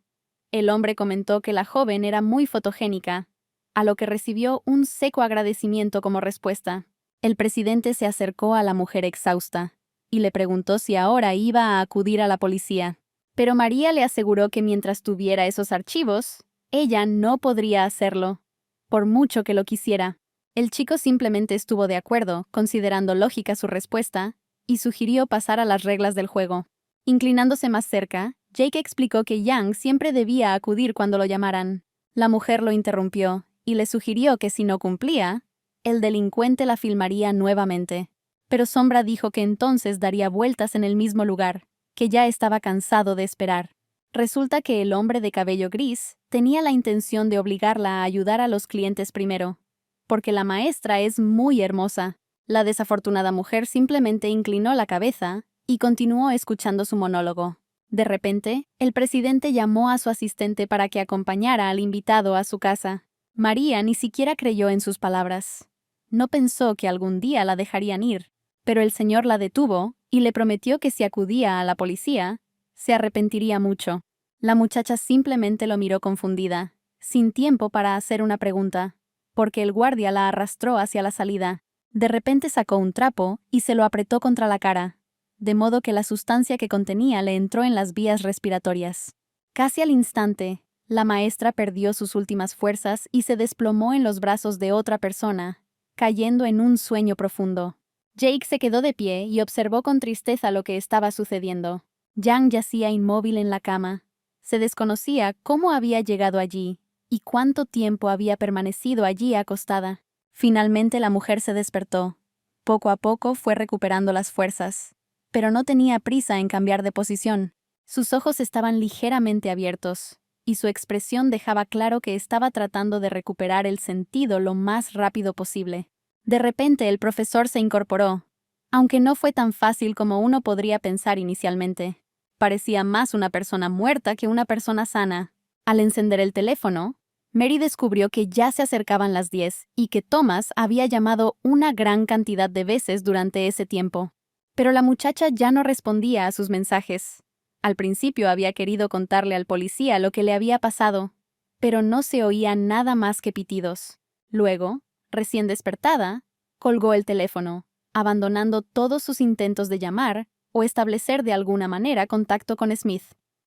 El hombre comentó que la joven era muy fotogénica, a lo que recibió un seco agradecimiento como respuesta. El presidente se acercó a la mujer exhausta y le preguntó si ahora iba a acudir a la policía. Pero María le aseguró que mientras tuviera esos archivos, ella no podría hacerlo, por mucho que lo quisiera. El chico simplemente estuvo de acuerdo, considerando lógica su respuesta, y sugirió pasar a las reglas del juego. Inclinándose más cerca, Jake explicó que Yang siempre debía acudir cuando lo llamaran. La mujer lo interrumpió y le sugirió que si no cumplía, el delincuente la filmaría nuevamente. Pero Sombra dijo que entonces daría vueltas en el mismo lugar, que ya estaba cansado de esperar. Resulta que el hombre de cabello gris tenía la intención de obligarla a ayudar a los clientes primero, porque la maestra es muy hermosa. La desafortunada mujer simplemente inclinó la cabeza y continuó escuchando su monólogo. De repente, el presidente llamó a su asistente para que acompañara al invitado a su casa. María ni siquiera creyó en sus palabras. No pensó que algún día la dejarían ir, pero el señor la detuvo y le prometió que si acudía a la policía, se arrepentiría mucho. La muchacha simplemente lo miró confundida, sin tiempo para hacer una pregunta, porque el guardia la arrastró hacia la salida. De repente sacó un trapo y se lo apretó contra la cara, de modo que la sustancia que contenía le entró en las vías respiratorias. Casi al instante, la maestra perdió sus últimas fuerzas y se desplomó en los brazos de otra persona, cayendo en un sueño profundo. Jake se quedó de pie y observó con tristeza lo que estaba sucediendo. Yang yacía inmóvil en la cama. Se desconocía cómo había llegado allí y cuánto tiempo había permanecido allí acostada. Finalmente la mujer se despertó. Poco a poco fue recuperando las fuerzas, pero no tenía prisa en cambiar de posición. Sus ojos estaban ligeramente abiertos, y su expresión dejaba claro que estaba tratando de recuperar el sentido lo más rápido posible. De repente el profesor se incorporó, aunque no fue tan fácil como uno podría pensar inicialmente. Parecía más una persona muerta que una persona sana. Al encender el teléfono, Mary descubrió que ya se acercaban las 10 y que Thomas había llamado una gran cantidad de veces durante ese tiempo. Pero la muchacha ya no respondía a sus mensajes. Al principio había querido contarle al policía lo que le había pasado, pero no se oía nada más que pitidos. Luego, recién despertada, colgó el teléfono, abandonando todos sus intentos de llamar o establecer de alguna manera contacto con Smith.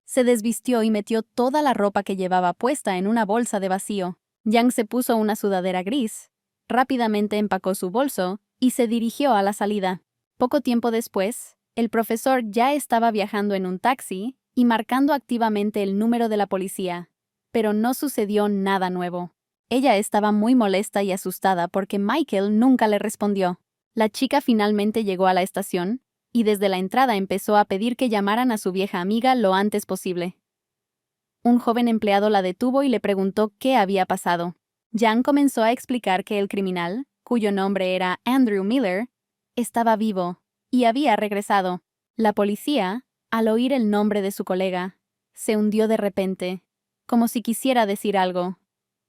Se desvistió y metió toda la ropa que llevaba puesta en una bolsa de vacío. Yang se puso una sudadera gris, rápidamente empacó su bolso y se dirigió a la salida. Poco tiempo después, el profesor ya estaba viajando en un taxi y marcando activamente el número de la policía, pero no sucedió nada nuevo. Ella estaba muy molesta y asustada porque Michael nunca le respondió. La chica finalmente llegó a la estación y desde la entrada empezó a pedir que llamaran a su vieja amiga lo antes posible. Un joven empleado la detuvo y le preguntó qué había pasado. Yang comenzó a explicar que el criminal, cuyo nombre era Andrew Miller, estaba vivo y había regresado. La policía, al oír el nombre de su colega, se hundió de repente, como si quisiera decir algo,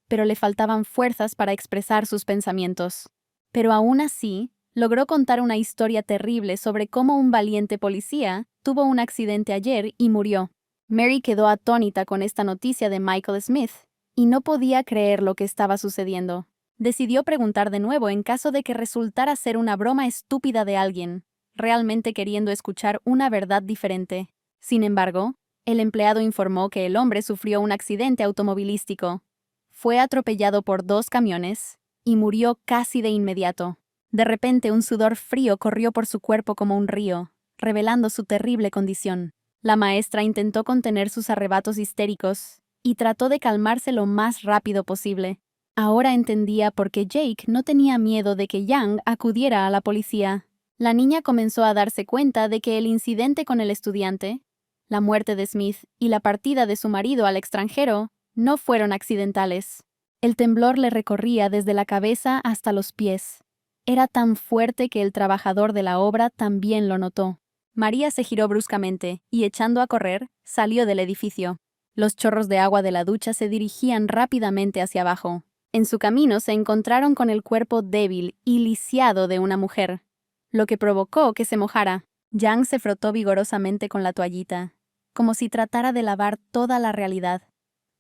pero le faltaban fuerzas para expresar sus pensamientos. Pero aún así, logró contar una historia terrible sobre cómo un valiente policía tuvo un accidente ayer y murió. Mary quedó atónita con esta noticia de Michael Smith y no podía creer lo que estaba sucediendo. Decidió preguntar de nuevo en caso de que resultara ser una broma estúpida de alguien, realmente queriendo escuchar una verdad diferente. Sin embargo, el empleado informó que el hombre sufrió un accidente automovilístico. Fue atropellado por 2 camiones y murió casi de inmediato. De repente un sudor frío corrió por su cuerpo como un río, revelando su terrible condición. La maestra intentó contener sus arrebatos histéricos y trató de calmarse lo más rápido posible. Ahora entendía por qué Jake no tenía miedo de que Yang acudiera a la policía. La niña comenzó a darse cuenta de que el incidente con el estudiante, la muerte de Smith y la partida de su marido al extranjero no fueron accidentales. El temblor le recorría desde la cabeza hasta los pies. Era tan fuerte que el trabajador de la obra también lo notó. María se giró bruscamente y, echando a correr, salió del edificio. Los chorros de agua de la ducha se dirigían rápidamente hacia abajo. En su camino se encontraron con el cuerpo débil y lisiado de una mujer, lo que provocó que se mojara. Yang se frotó vigorosamente con la toallita, como si tratara de lavar toda la realidad,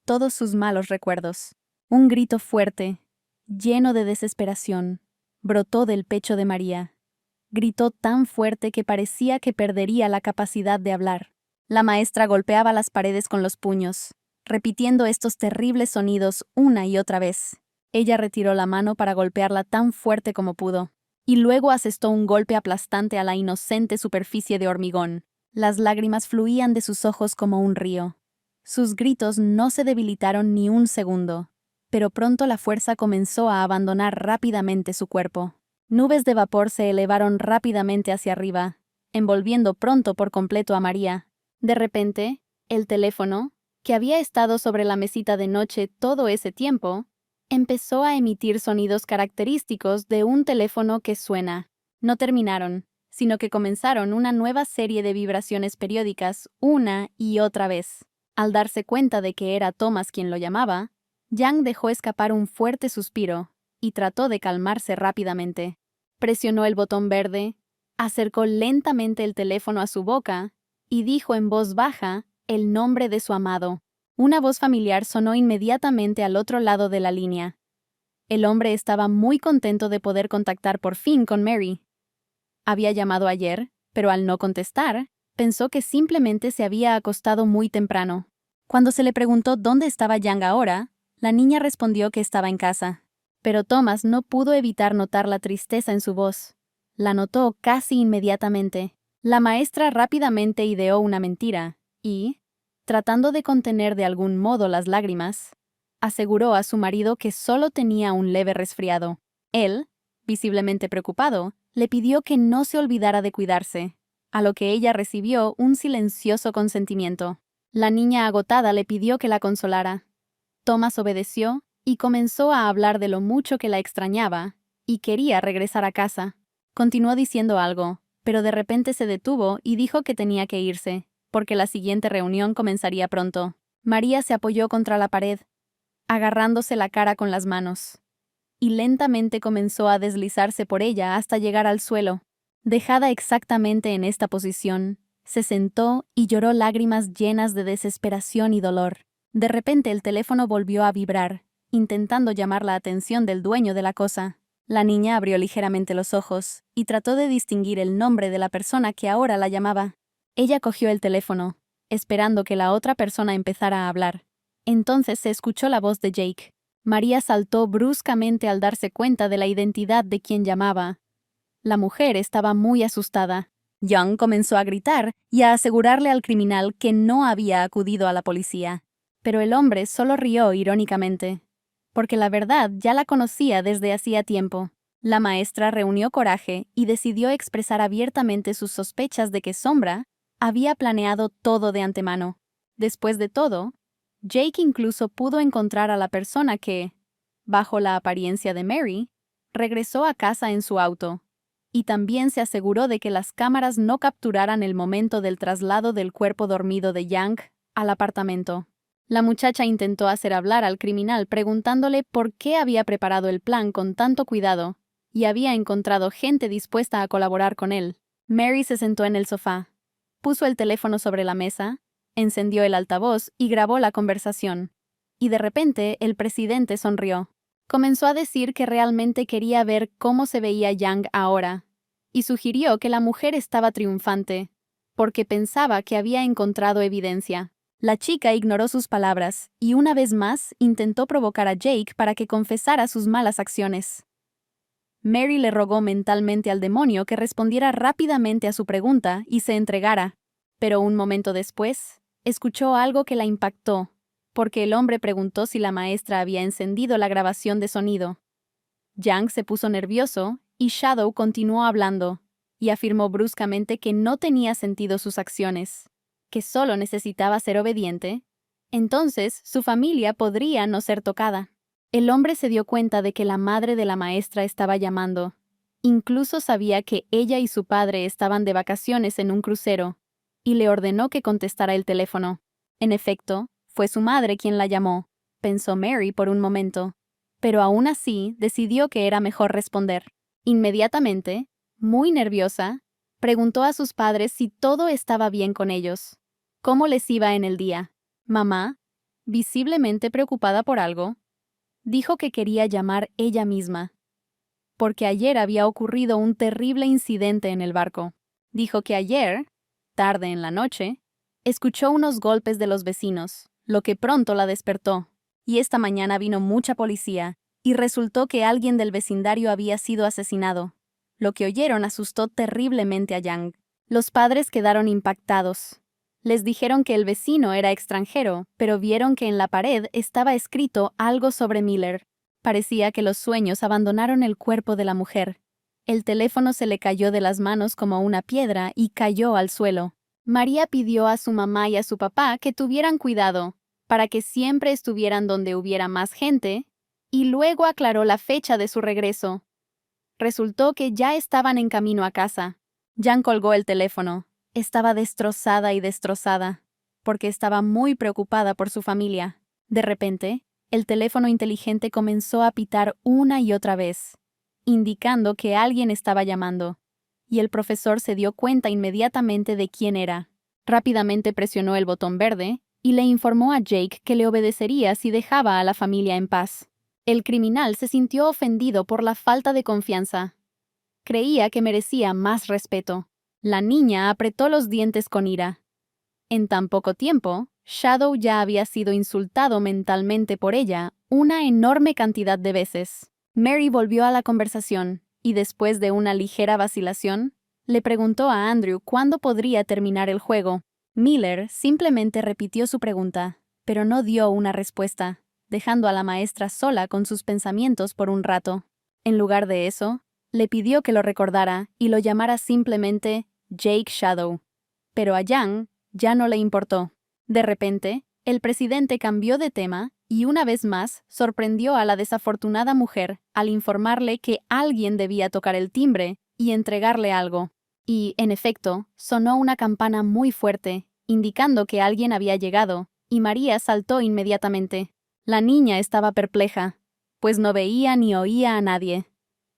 todos sus malos recuerdos. Un grito fuerte, lleno de desesperación, brotó del pecho de María. Gritó tan fuerte que parecía que perdería la capacidad de hablar. La maestra golpeaba las paredes con los puños, repitiendo estos terribles sonidos una y otra vez. Ella retiró la mano para golpearla tan fuerte como pudo, y luego asestó un golpe aplastante a la inocente superficie de hormigón. Las lágrimas fluían de sus ojos como un río. Sus gritos no se debilitaron ni un segundo, pero pronto la fuerza comenzó a abandonar rápidamente su cuerpo. Nubes de vapor se elevaron rápidamente hacia arriba, envolviendo pronto por completo a María. De repente, el teléfono, que había estado sobre la mesita de noche todo ese tiempo, empezó a emitir sonidos característicos de un teléfono que suena. No terminaron, sino que comenzaron una nueva serie de vibraciones periódicas una y otra vez. Al darse cuenta de que era Thomas quien lo llamaba, Yang dejó escapar un fuerte suspiro y trató de calmarse rápidamente. Presionó el botón verde, acercó lentamente el teléfono a su boca y dijo en voz baja el nombre de su amado. Una voz familiar sonó inmediatamente al otro lado de la línea. El hombre estaba muy contento de poder contactar por fin con Mary. Había llamado ayer, pero al no contestar, pensó que simplemente se había acostado muy temprano. Cuando se le preguntó dónde estaba Yang ahora, la niña respondió que estaba en casa. Pero Thomas no pudo evitar notar la tristeza en su voz. La notó casi inmediatamente. La maestra rápidamente ideó una mentira y, tratando de contener de algún modo las lágrimas, aseguró a su marido que solo tenía un leve resfriado. Él, visiblemente preocupado, le pidió que no se olvidara de cuidarse, a lo que ella recibió un silencioso consentimiento. La niña agotada le pidió que la consolara. Thomas obedeció y comenzó a hablar de lo mucho que la extrañaba y quería regresar a casa. Continuó diciendo algo, pero de repente se detuvo y dijo que tenía que irse, porque la siguiente reunión comenzaría pronto. María se apoyó contra la pared, agarrándose la cara con las manos, y lentamente comenzó a deslizarse por ella hasta llegar al suelo. Dejada exactamente en esta posición, se sentó y lloró lágrimas llenas de desesperación y dolor. De repente el teléfono volvió a vibrar, intentando llamar la atención del dueño de la cosa. La niña abrió ligeramente los ojos y trató de distinguir el nombre de la persona que ahora la llamaba. Ella cogió el teléfono, esperando que la otra persona empezara a hablar. Entonces se escuchó la voz de Jake. María saltó bruscamente al darse cuenta de la identidad de quien llamaba. La mujer estaba muy asustada. Young comenzó a gritar y a asegurarle al criminal que no había acudido a la policía. Pero el hombre solo rió irónicamente, porque la verdad ya la conocía desde hacía tiempo. La maestra reunió coraje y decidió expresar abiertamente sus sospechas de que Sombra había planeado todo de antemano. Después de todo, Jake incluso pudo encontrar a la persona que, bajo la apariencia de Mary, regresó a casa en su auto, y también se aseguró de que las cámaras no capturaran el momento del traslado del cuerpo dormido de Yang al apartamento. La muchacha intentó hacer hablar al criminal preguntándole por qué había preparado el plan con tanto cuidado y había encontrado gente dispuesta a colaborar con él. Mary se sentó en el sofá, puso el teléfono sobre la mesa, encendió el altavoz y grabó la conversación. Y de repente el presidente sonrió. Comenzó a decir que realmente quería ver cómo se veía Yang ahora, y sugirió que la mujer estaba triunfante, porque pensaba que había encontrado evidencia. La chica ignoró sus palabras y una vez más intentó provocar a Jake para que confesara sus malas acciones. Mary le rogó mentalmente al demonio que respondiera rápidamente a su pregunta y se entregara, pero un momento después, escuchó algo que la impactó, porque el hombre preguntó si la maestra había encendido la grabación de sonido. Yang se puso nervioso y Shadow continuó hablando, y afirmó bruscamente que no tenía sentido sus acciones, que solo necesitaba ser obediente. Entonces, su familia podría no ser tocada. El hombre se dio cuenta de que la madre de la maestra estaba llamando. Incluso sabía que ella y su padre estaban de vacaciones en un crucero, y le ordenó que contestara el teléfono. En efecto, fue su madre quien la llamó, pensó Mary por un momento, pero aún así decidió que era mejor responder. Inmediatamente, muy nerviosa, preguntó a sus padres si todo estaba bien con ellos. ¿Cómo les iba en el día? Mamá, visiblemente preocupada por algo, dijo que quería llamar ella misma, porque ayer había ocurrido un terrible incidente en el barco. Dijo que ayer, tarde en la noche, escuchó unos golpes de los vecinos, lo que pronto la despertó, y esta mañana vino mucha policía, y resultó que alguien del vecindario había sido asesinado. Lo que oyeron asustó terriblemente a Yang. Los padres quedaron impactados. Les dijeron que el vecino era extranjero, pero vieron que en la pared estaba escrito algo sobre Miller. Parecía que los sueños abandonaron el cuerpo de la mujer. El teléfono se le cayó de las manos como una piedra y cayó al suelo. María pidió a su mamá y a su papá que tuvieran cuidado, para que siempre estuvieran donde hubiera más gente, y luego aclaró la fecha de su regreso. Resultó que ya estaban en camino a casa. Jan colgó el teléfono. Estaba destrozada, porque estaba muy preocupada por su familia. De repente, el teléfono inteligente comenzó a pitar una y otra vez, indicando que alguien estaba llamando, y el profesor se dio cuenta inmediatamente de quién era. Rápidamente presionó el botón verde y le informó a Jake que le obedecería si dejaba a la familia en paz. El criminal se sintió ofendido por la falta de confianza. Creía que merecía más respeto. La niña apretó los dientes con ira. En tan poco tiempo, Shadow ya había sido insultado mentalmente por ella una enorme cantidad de veces. Mary volvió a la conversación y después de una ligera vacilación, le preguntó a Andrew cuándo podría terminar el juego. Miller simplemente repitió su pregunta, pero no dio una respuesta, dejando a la maestra sola con sus pensamientos por un rato. En lugar de eso, le pidió que lo recordara y lo llamara simplemente Jake Shadow. Pero a Yang ya no le importó. De repente, el presidente cambió de tema y una vez más sorprendió a la desafortunada mujer al informarle que alguien debía tocar el timbre y entregarle algo. Y, en efecto, sonó una campana muy fuerte, indicando que alguien había llegado, y María saltó inmediatamente. La niña estaba perpleja, pues no veía ni oía a nadie.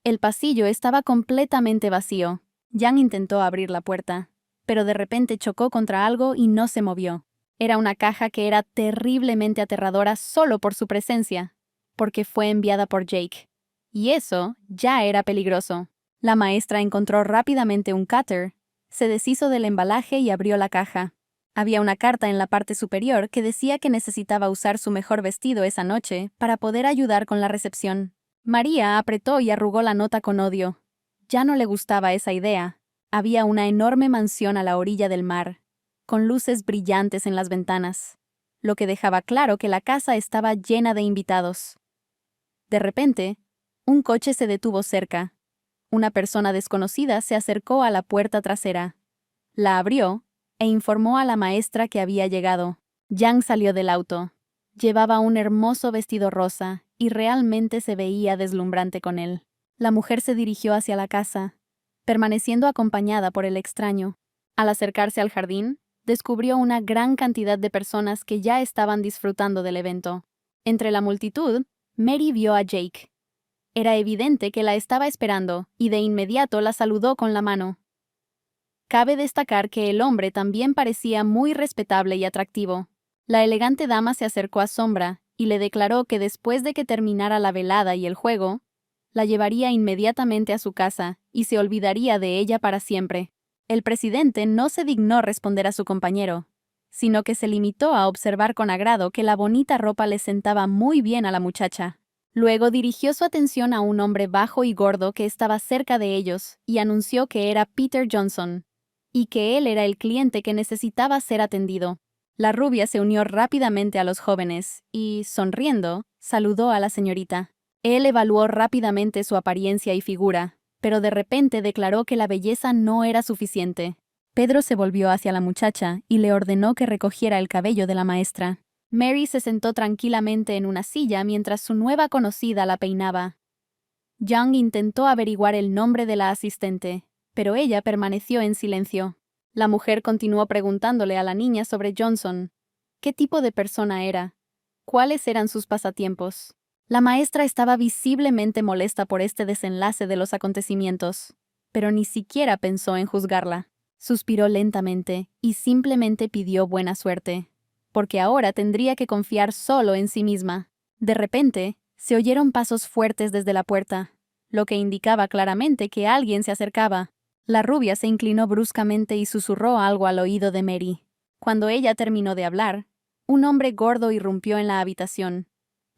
El pasillo estaba completamente vacío. Jan intentó abrir la puerta, pero de repente chocó contra algo y no se movió. Era una caja que era terriblemente aterradora solo por su presencia, porque fue enviada por Jake. Y eso ya era peligroso. La maestra encontró rápidamente un cutter, se deshizo del embalaje y abrió la caja. Había una carta en la parte superior que decía que necesitaba usar su mejor vestido esa noche para poder ayudar con la recepción. María apretó y arrugó la nota con odio. Ya no le gustaba esa idea. Había una enorme mansión a la orilla del mar, con luces brillantes en las ventanas, lo que dejaba claro que la casa estaba llena de invitados. De repente, un coche se detuvo cerca. Una persona desconocida se acercó a la puerta trasera. La abrió e informó a la maestra que había llegado. Yang salió del auto. Llevaba un hermoso vestido rosa y realmente se veía deslumbrante con él. La mujer se dirigió hacia la casa, permaneciendo acompañada por el extraño. Al acercarse al jardín, descubrió una gran cantidad de personas que ya estaban disfrutando del evento. Entre la multitud, Mary vio a Jake. Era evidente que la estaba esperando y de inmediato la saludó con la mano. Cabe destacar que el hombre también parecía muy respetable y atractivo. La elegante dama se acercó a Sombra y le declaró que después de que terminara la velada y el juego, la llevaría inmediatamente a su casa y se olvidaría de ella para siempre. El presidente no se dignó responder a su compañero, sino que se limitó a observar con agrado que la bonita ropa le sentaba muy bien a la muchacha. Luego dirigió su atención a un hombre bajo y gordo que estaba cerca de ellos y anunció que era Peter Johnson, y que él era el cliente que necesitaba ser atendido. La rubia se unió rápidamente a los jóvenes y, sonriendo, saludó a la señorita. Él evaluó rápidamente su apariencia y figura, pero de repente declaró que la belleza no era suficiente. Pedro se volvió hacia la muchacha y le ordenó que recogiera el cabello de la maestra. Mary se sentó tranquilamente en una silla mientras su nueva conocida la peinaba. Young intentó averiguar el nombre de la asistente, pero ella permaneció en silencio. La mujer continuó preguntándole a la niña sobre Johnson. ¿Qué tipo de persona era? ¿Cuáles eran sus pasatiempos? La maestra estaba visiblemente molesta por este desenlace de los acontecimientos, pero ni siquiera pensó en juzgarla. Suspiró lentamente y simplemente pidió buena suerte, porque ahora tendría que confiar solo en sí misma. De repente, se oyeron pasos fuertes desde la puerta, lo que indicaba claramente que alguien se acercaba. La rubia se inclinó bruscamente y susurró algo al oído de Mary. Cuando ella terminó de hablar, un hombre gordo irrumpió en la habitación.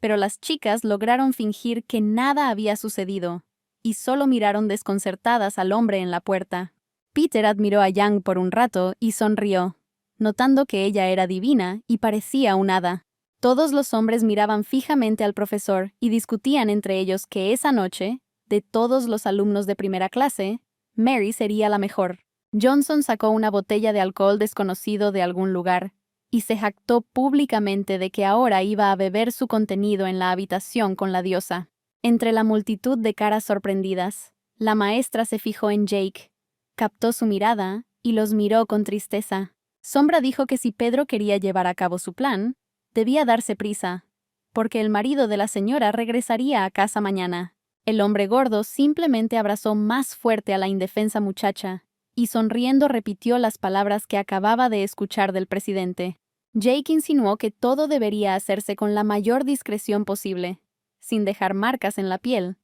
pero las chicas lograron fingir que nada había sucedido, y solo miraron desconcertadas al hombre en la puerta. Peter admiró a Yang por un rato y sonrió, notando que ella era divina y parecía un hada. Todos los hombres miraban fijamente al profesor y discutían entre ellos que esa noche, de todos los alumnos de primera clase, Mary sería la mejor. Johnson sacó una botella de alcohol desconocido de algún lugar y se jactó públicamente de que ahora iba a beber su contenido en la habitación con la diosa. Entre la multitud de caras sorprendidas, la maestra se fijó en Jake, captó su mirada y los miró con tristeza. Sombra dijo que si Pedro quería llevar a cabo su plan, debía darse prisa, porque el marido de la señora regresaría a casa mañana. El hombre gordo simplemente abrazó más fuerte a la indefensa muchacha y sonriendo repitió las palabras que acababa de escuchar del presidente. Jake insinuó que todo debería hacerse con la mayor discreción posible, sin dejar marcas en la piel,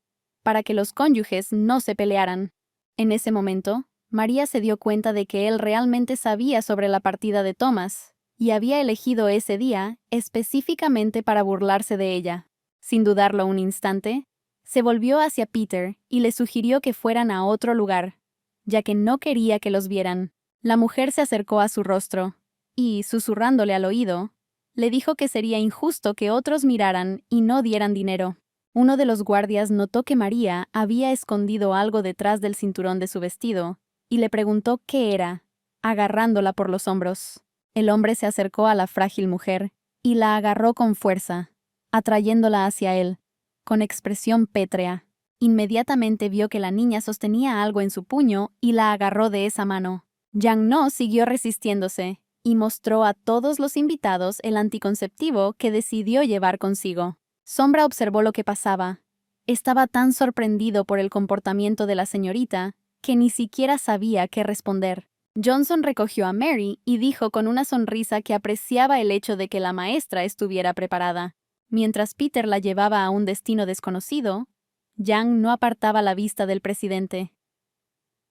para que los cónyuges no se pelearan. En ese momento, María se dio cuenta de que él realmente sabía sobre la partida de Thomas y había elegido ese día específicamente para burlarse de ella. Sin dudarlo un instante, se volvió hacia Peter y le sugirió que fueran a otro lugar, ya que no quería que los vieran. La mujer se acercó a su rostro y, susurrándole al oído, le dijo que sería injusto que otros miraran y no dieran dinero. Uno de los guardias notó que María había escondido algo detrás del cinturón de su vestido y le preguntó qué era, agarrándola por los hombros. El hombre se acercó a la frágil mujer y la agarró con fuerza, atrayéndola hacia él, con expresión pétrea. Inmediatamente vio que la niña sostenía algo en su puño y la agarró de esa mano. Yang No siguió resistiéndose y mostró a todos los invitados el anticonceptivo que decidió llevar consigo. Sombra observó lo que pasaba. Estaba tan sorprendido por el comportamiento de la señorita que ni siquiera sabía qué responder. Johnson recogió a Mary y dijo con una sonrisa que apreciaba el hecho de que la maestra estuviera preparada. Mientras Peter la llevaba a un destino desconocido, Yang no apartaba la vista del presidente.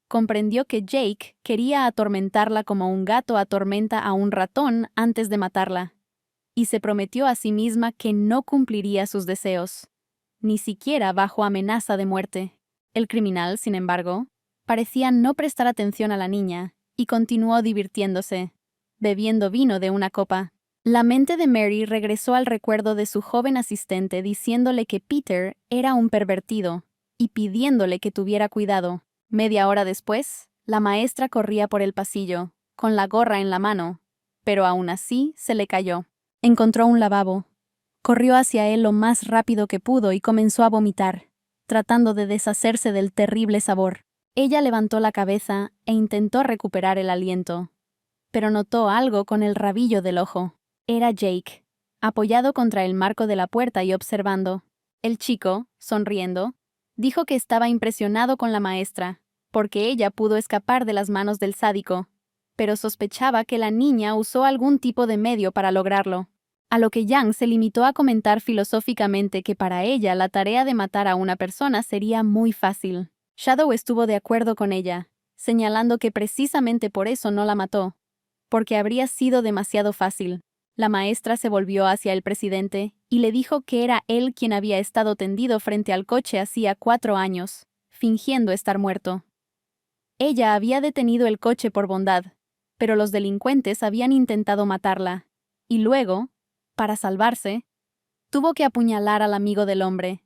Comprendió que Jake quería atormentarla como un gato atormenta a un ratón antes de matarla, y se prometió a sí misma que no cumpliría sus deseos, ni siquiera bajo amenaza de muerte. El criminal, sin embargo, parecía no prestar atención a la niña y continuó divirtiéndose, bebiendo vino de una copa. La mente de Mary regresó al recuerdo de su joven asistente diciéndole que Peter era un pervertido y pidiéndole que tuviera cuidado. Media hora después, la maestra corría por el pasillo, con la gorra en la mano, pero aún así se le cayó. Encontró un lavabo. Corrió hacia él lo más rápido que pudo y comenzó a vomitar, tratando de deshacerse del terrible sabor. Ella levantó la cabeza e intentó recuperar el aliento, pero notó algo con el rabillo del ojo. Era Jake, apoyado contra el marco de la puerta y observando. El chico, sonriendo, dijo que estaba impresionado con la maestra, porque ella pudo escapar de las manos del sádico, pero sospechaba que la niña usó algún tipo de medio para lograrlo. A lo que Yang se limitó a comentar filosóficamente que para ella la tarea de matar a una persona sería muy fácil. Shadow estuvo de acuerdo con ella, señalando que precisamente por eso no la mató, porque habría sido demasiado fácil. La maestra se volvió hacia el presidente y le dijo que era él quien había estado tendido frente al coche hacía 4 años, fingiendo estar muerto. Ella había detenido el coche por bondad, pero los delincuentes habían intentado matarla, y luego, para salvarse, tuvo que apuñalar al amigo del hombre,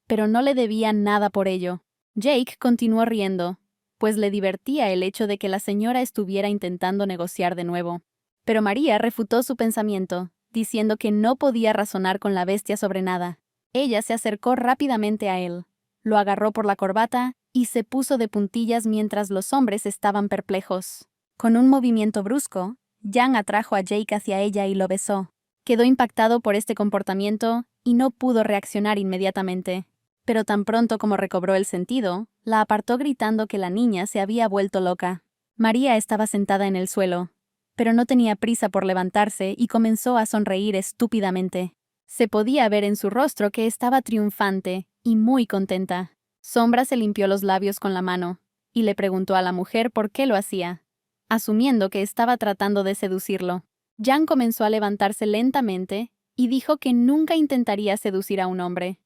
pero no le debían nada por ello. Jake continuó riendo, pues le divertía el hecho de que la señora estuviera intentando negociar de nuevo. Pero María refutó su pensamiento, diciendo que no podía razonar con la bestia sobre nada. Ella se acercó rápidamente a él, lo agarró por la corbata y se puso de puntillas mientras los hombres estaban perplejos. Con un movimiento brusco, Yang atrajo a Jake hacia ella y lo besó. Quedó impactado por este comportamiento y no pudo reaccionar inmediatamente. Pero tan pronto como recobró el sentido, la apartó gritando que la niña se había vuelto loca. María estaba sentada en el suelo, pero no tenía prisa por levantarse y comenzó a sonreír estúpidamente. Se podía ver en su rostro que estaba triunfante y muy contenta. Sombra se limpió los labios con la mano y le preguntó a la mujer por qué lo hacía, asumiendo que estaba tratando de seducirlo. Yang comenzó a levantarse lentamente y dijo que nunca intentaría seducir a un hombre,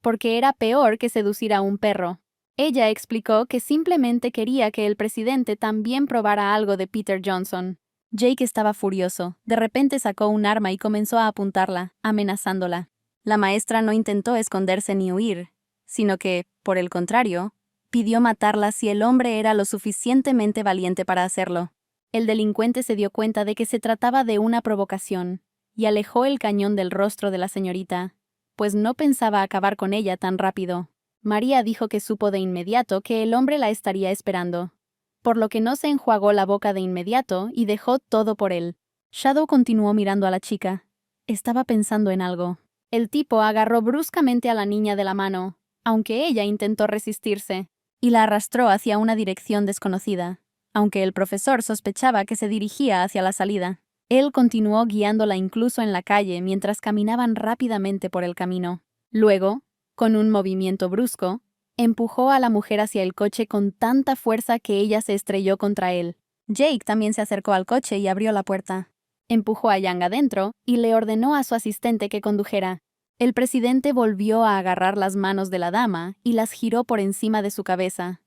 porque era peor que seducir a un perro. Ella explicó que simplemente quería que el presidente también probara algo de Peter Johnson. Jake estaba furioso. De repente sacó un arma y comenzó a apuntarla, amenazándola. La maestra no intentó esconderse ni huir, sino que, por el contrario, pidió matarla si el hombre era lo suficientemente valiente para hacerlo. El delincuente se dio cuenta de que se trataba de una provocación y alejó el cañón del rostro de la señorita, pues no pensaba acabar con ella tan rápido. María dijo que supo de inmediato que el hombre la estaría esperando, por lo que no se enjuagó la boca de inmediato y dejó todo por él. Shadow continuó mirando a la chica. Estaba pensando en algo. El tipo agarró bruscamente a la niña de la mano, aunque ella intentó resistirse, y la arrastró hacia una dirección desconocida, aunque el profesor sospechaba que se dirigía hacia la salida. Él continuó guiándola incluso en la calle mientras caminaban rápidamente por el camino. Luego, con un movimiento brusco, empujó a la mujer hacia el coche con tanta fuerza que ella se estrelló contra él. Jake también se acercó al coche y abrió la puerta. Empujó a Yang adentro y le ordenó a su asistente que condujera. El presidente volvió a agarrar las manos de la dama y las giró por encima de su cabeza,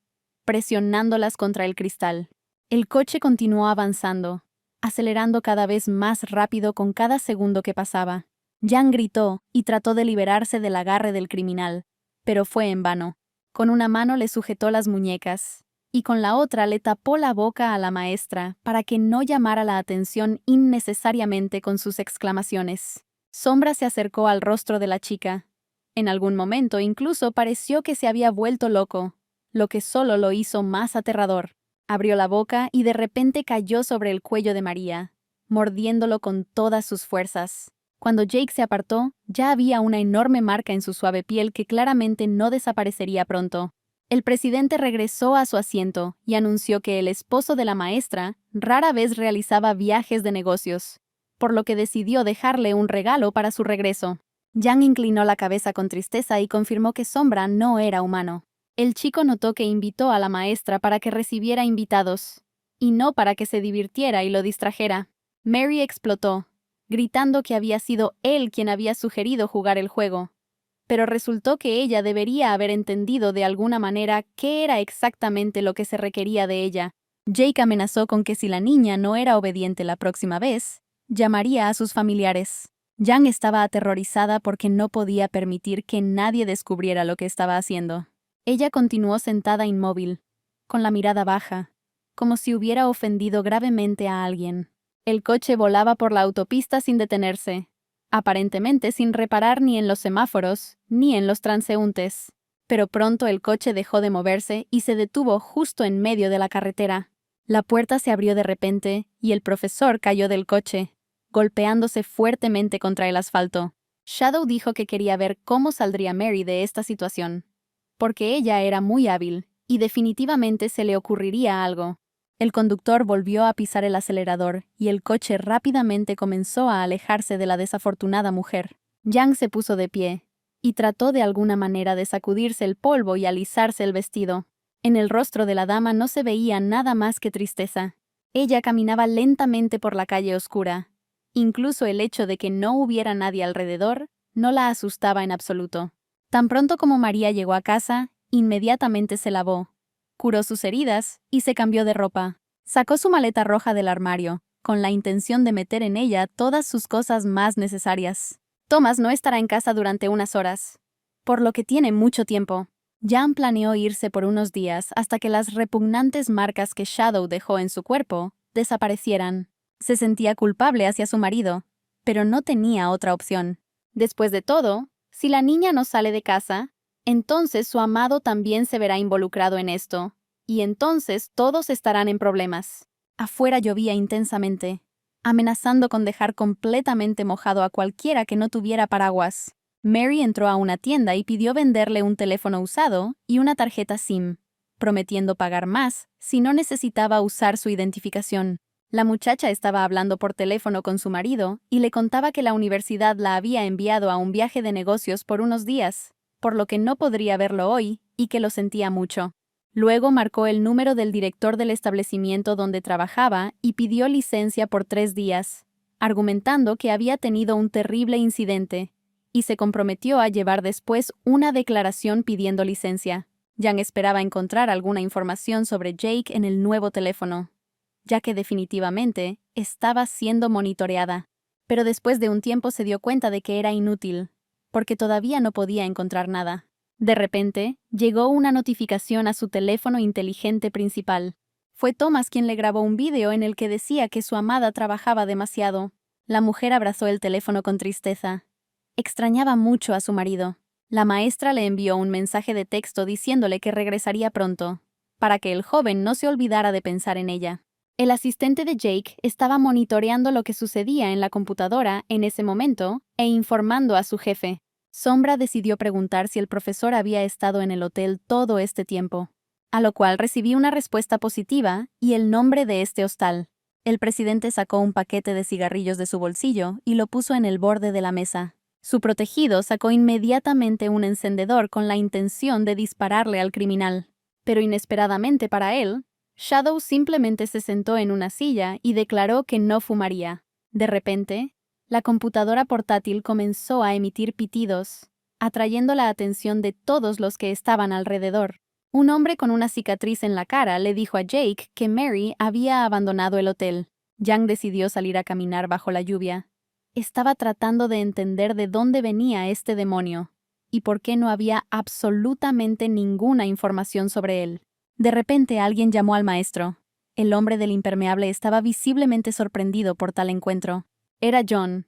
presionándolas contra el cristal. El coche continuó avanzando, acelerando cada vez más rápido con cada segundo que pasaba. Yang gritó y trató de liberarse del agarre del criminal, pero fue en vano. Con una mano le sujetó las muñecas y con la otra le tapó la boca a la maestra para que no llamara la atención innecesariamente con sus exclamaciones. Sombra se acercó al rostro de la chica. En algún momento incluso pareció que se había vuelto loco, lo que solo lo hizo más aterrador. Abrió la boca y de repente cayó sobre el cuello de María, mordiéndolo con todas sus fuerzas. Cuando Jake se apartó, ya había una enorme marca en su suave piel que claramente no desaparecería pronto. El presidente regresó a su asiento y anunció que el esposo de la maestra rara vez realizaba viajes de negocios, por lo que decidió dejarle un regalo para su regreso. Yang inclinó la cabeza con tristeza y confirmó que Sombra no era humano. El chico notó que invitó a la maestra para que recibiera invitados, y no para que se divirtiera y lo distrajera. Mary explotó, gritando que había sido él quien había sugerido jugar el juego. Pero resultó que ella debería haber entendido de alguna manera qué era exactamente lo que se requería de ella. Jake amenazó con que si la niña no era obediente la próxima vez, llamaría a sus familiares. Yang estaba aterrorizada porque no podía permitir que nadie descubriera lo que estaba haciendo. Ella continuó sentada inmóvil, con la mirada baja, como si hubiera ofendido gravemente a alguien. El coche volaba por la autopista sin detenerse, aparentemente sin reparar ni en los semáforos ni en los transeúntes. Pero pronto el coche dejó de moverse y se detuvo justo en medio de la carretera. La puerta se abrió de repente y el profesor cayó del coche, golpeándose fuertemente contra el asfalto. Shadow dijo que quería ver cómo saldría Mary de esta situación, porque ella era muy hábil y definitivamente se le ocurriría algo. El conductor volvió a pisar el acelerador y el coche rápidamente comenzó a alejarse de la desafortunada mujer. Yang se puso de pie y trató de alguna manera de sacudirse el polvo y alisarse el vestido. En el rostro de la dama no se veía nada más que tristeza. Ella caminaba lentamente por la calle oscura. Incluso el hecho de que no hubiera nadie alrededor no la asustaba en absoluto. Tan pronto como María llegó a casa, inmediatamente se lavó, curó sus heridas y se cambió de ropa. Sacó su maleta roja del armario, con la intención de meter en ella todas sus cosas más necesarias. Thomas no estará en casa durante unas horas, por lo que tiene mucho tiempo. Jan planeó irse por unos días hasta que las repugnantes marcas que Shadow dejó en su cuerpo desaparecieran. Se sentía culpable hacia su marido, pero no tenía otra opción. Después de todo, si la niña no sale de casa, entonces su amado también se verá involucrado en esto, y entonces todos estarán en problemas. Afuera llovía intensamente, amenazando con dejar completamente mojado a cualquiera que no tuviera paraguas. Mary entró a una tienda y pidió venderle un teléfono usado y una tarjeta SIM, prometiendo pagar más si no necesitaba usar su identificación. La muchacha estaba hablando por teléfono con su marido y le contaba que la universidad la había enviado a un viaje de negocios por unos días, por lo que no podría verlo hoy y que lo sentía mucho. Luego marcó el número del director del establecimiento donde trabajaba y pidió licencia por 3 días, argumentando que había tenido un terrible incidente, y se comprometió a llevar después una declaración pidiendo licencia. Yang esperaba encontrar alguna información sobre Jake en el nuevo teléfono, ya que definitivamente estaba siendo monitoreada. Pero después de un tiempo se dio cuenta de que era inútil, porque todavía no podía encontrar nada. De repente, llegó una notificación a su teléfono inteligente principal. Fue Thomas quien le grabó un vídeo en el que decía que su amada trabajaba demasiado. La mujer abrazó el teléfono con tristeza. Extrañaba mucho a su marido. La maestra le envió un mensaje de texto diciéndole que regresaría pronto, para que el joven no se olvidara de pensar en ella. El asistente de Jake estaba monitoreando lo que sucedía en la computadora en ese momento e informando a su jefe. Sombra decidió preguntar si el profesor había estado en el hotel todo este tiempo, a lo cual recibió una respuesta positiva y el nombre de este hostal. El presidente sacó un paquete de cigarrillos de su bolsillo y lo puso en el borde de la mesa. Su protegido sacó inmediatamente un encendedor con la intención de dispararle al criminal. Pero inesperadamente para él, Shadow simplemente se sentó en una silla y declaró que no fumaría. De repente, la computadora portátil comenzó a emitir pitidos, atrayendo la atención de todos los que estaban alrededor. Un hombre con una cicatriz en la cara le dijo a Jake que Mary había abandonado el hotel. Yang decidió salir a caminar bajo la lluvia. Estaba tratando de entender de dónde venía este demonio y por qué no había absolutamente ninguna información sobre él. De repente alguien llamó al maestro. El hombre del impermeable estaba visiblemente sorprendido por tal encuentro. Era John.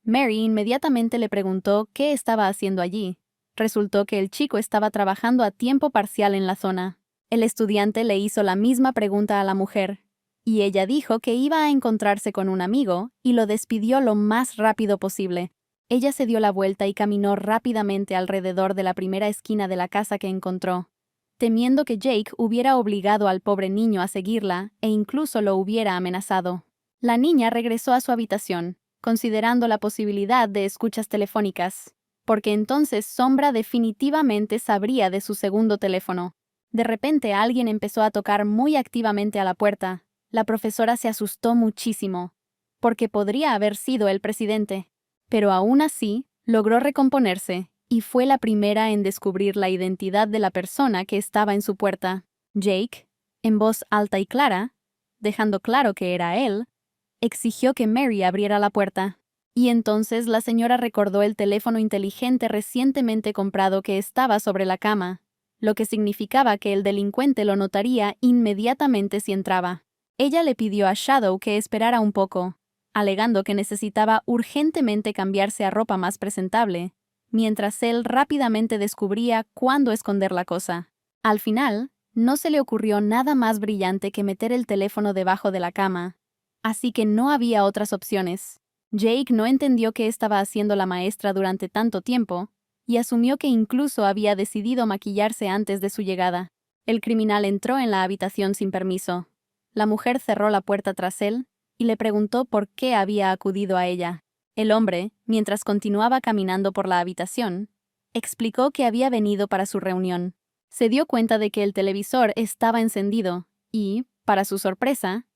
Mary inmediatamente le preguntó qué estaba haciendo allí. Resultó que el chico estaba trabajando a tiempo parcial en la zona. El estudiante le hizo la misma pregunta a la mujer, y ella dijo que iba a encontrarse con un amigo y lo despidió lo más rápido posible. Ella se dio la vuelta y caminó rápidamente alrededor de la primera esquina de la casa que encontró, temiendo que Jake hubiera obligado al pobre niño a seguirla e incluso lo hubiera amenazado. La niña regresó a su habitación, considerando la posibilidad de escuchas telefónicas, porque entonces Sombra definitivamente sabría de su segundo teléfono. De repente alguien empezó a tocar muy activamente a la puerta. La profesora se asustó muchísimo, porque podría haber sido el presidente, pero aún así logró recomponerse y fue la primera en descubrir la identidad de la persona que estaba en su puerta. Jake, en voz alta y clara, dejando claro que era él, exigió que Mary abriera la puerta. Y entonces la señora recordó el teléfono inteligente recientemente comprado que estaba sobre la cama, lo que significaba que el delincuente lo notaría inmediatamente si entraba. Ella le pidió a Shadow que esperara un poco, alegando que necesitaba urgentemente cambiarse a ropa más presentable, mientras él rápidamente descubría cuándo esconder la cosa. Al final, no se le ocurrió nada más brillante que meter el teléfono debajo de la cama, así que no había otras opciones. Jake no entendió qué estaba haciendo la maestra durante tanto tiempo, y asumió que incluso había decidido maquillarse antes de su llegada. El criminal entró en la habitación sin permiso. La mujer cerró la puerta tras él y le preguntó por qué había acudido a ella. El hombre, mientras continuaba caminando por la habitación, explicó que había venido para su reunión. Se dio cuenta de que el televisor estaba encendido y, para su sorpresa,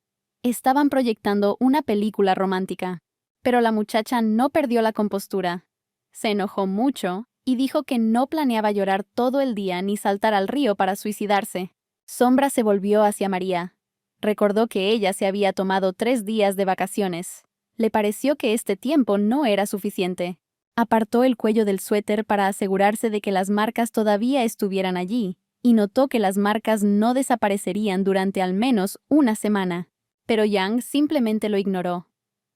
estaban proyectando una película romántica. Pero la muchacha no perdió la compostura. Se enojó mucho y dijo que no planeaba llorar todo el día ni saltar al río para suicidarse. Sombra se volvió hacia María. Recordó que ella se había tomado 3 días de vacaciones. Le pareció que este tiempo no era suficiente. Apartó el cuello del suéter para asegurarse de que las marcas todavía estuvieran allí, y notó que las marcas no desaparecerían durante al menos una semana. Pero Yang simplemente lo ignoró,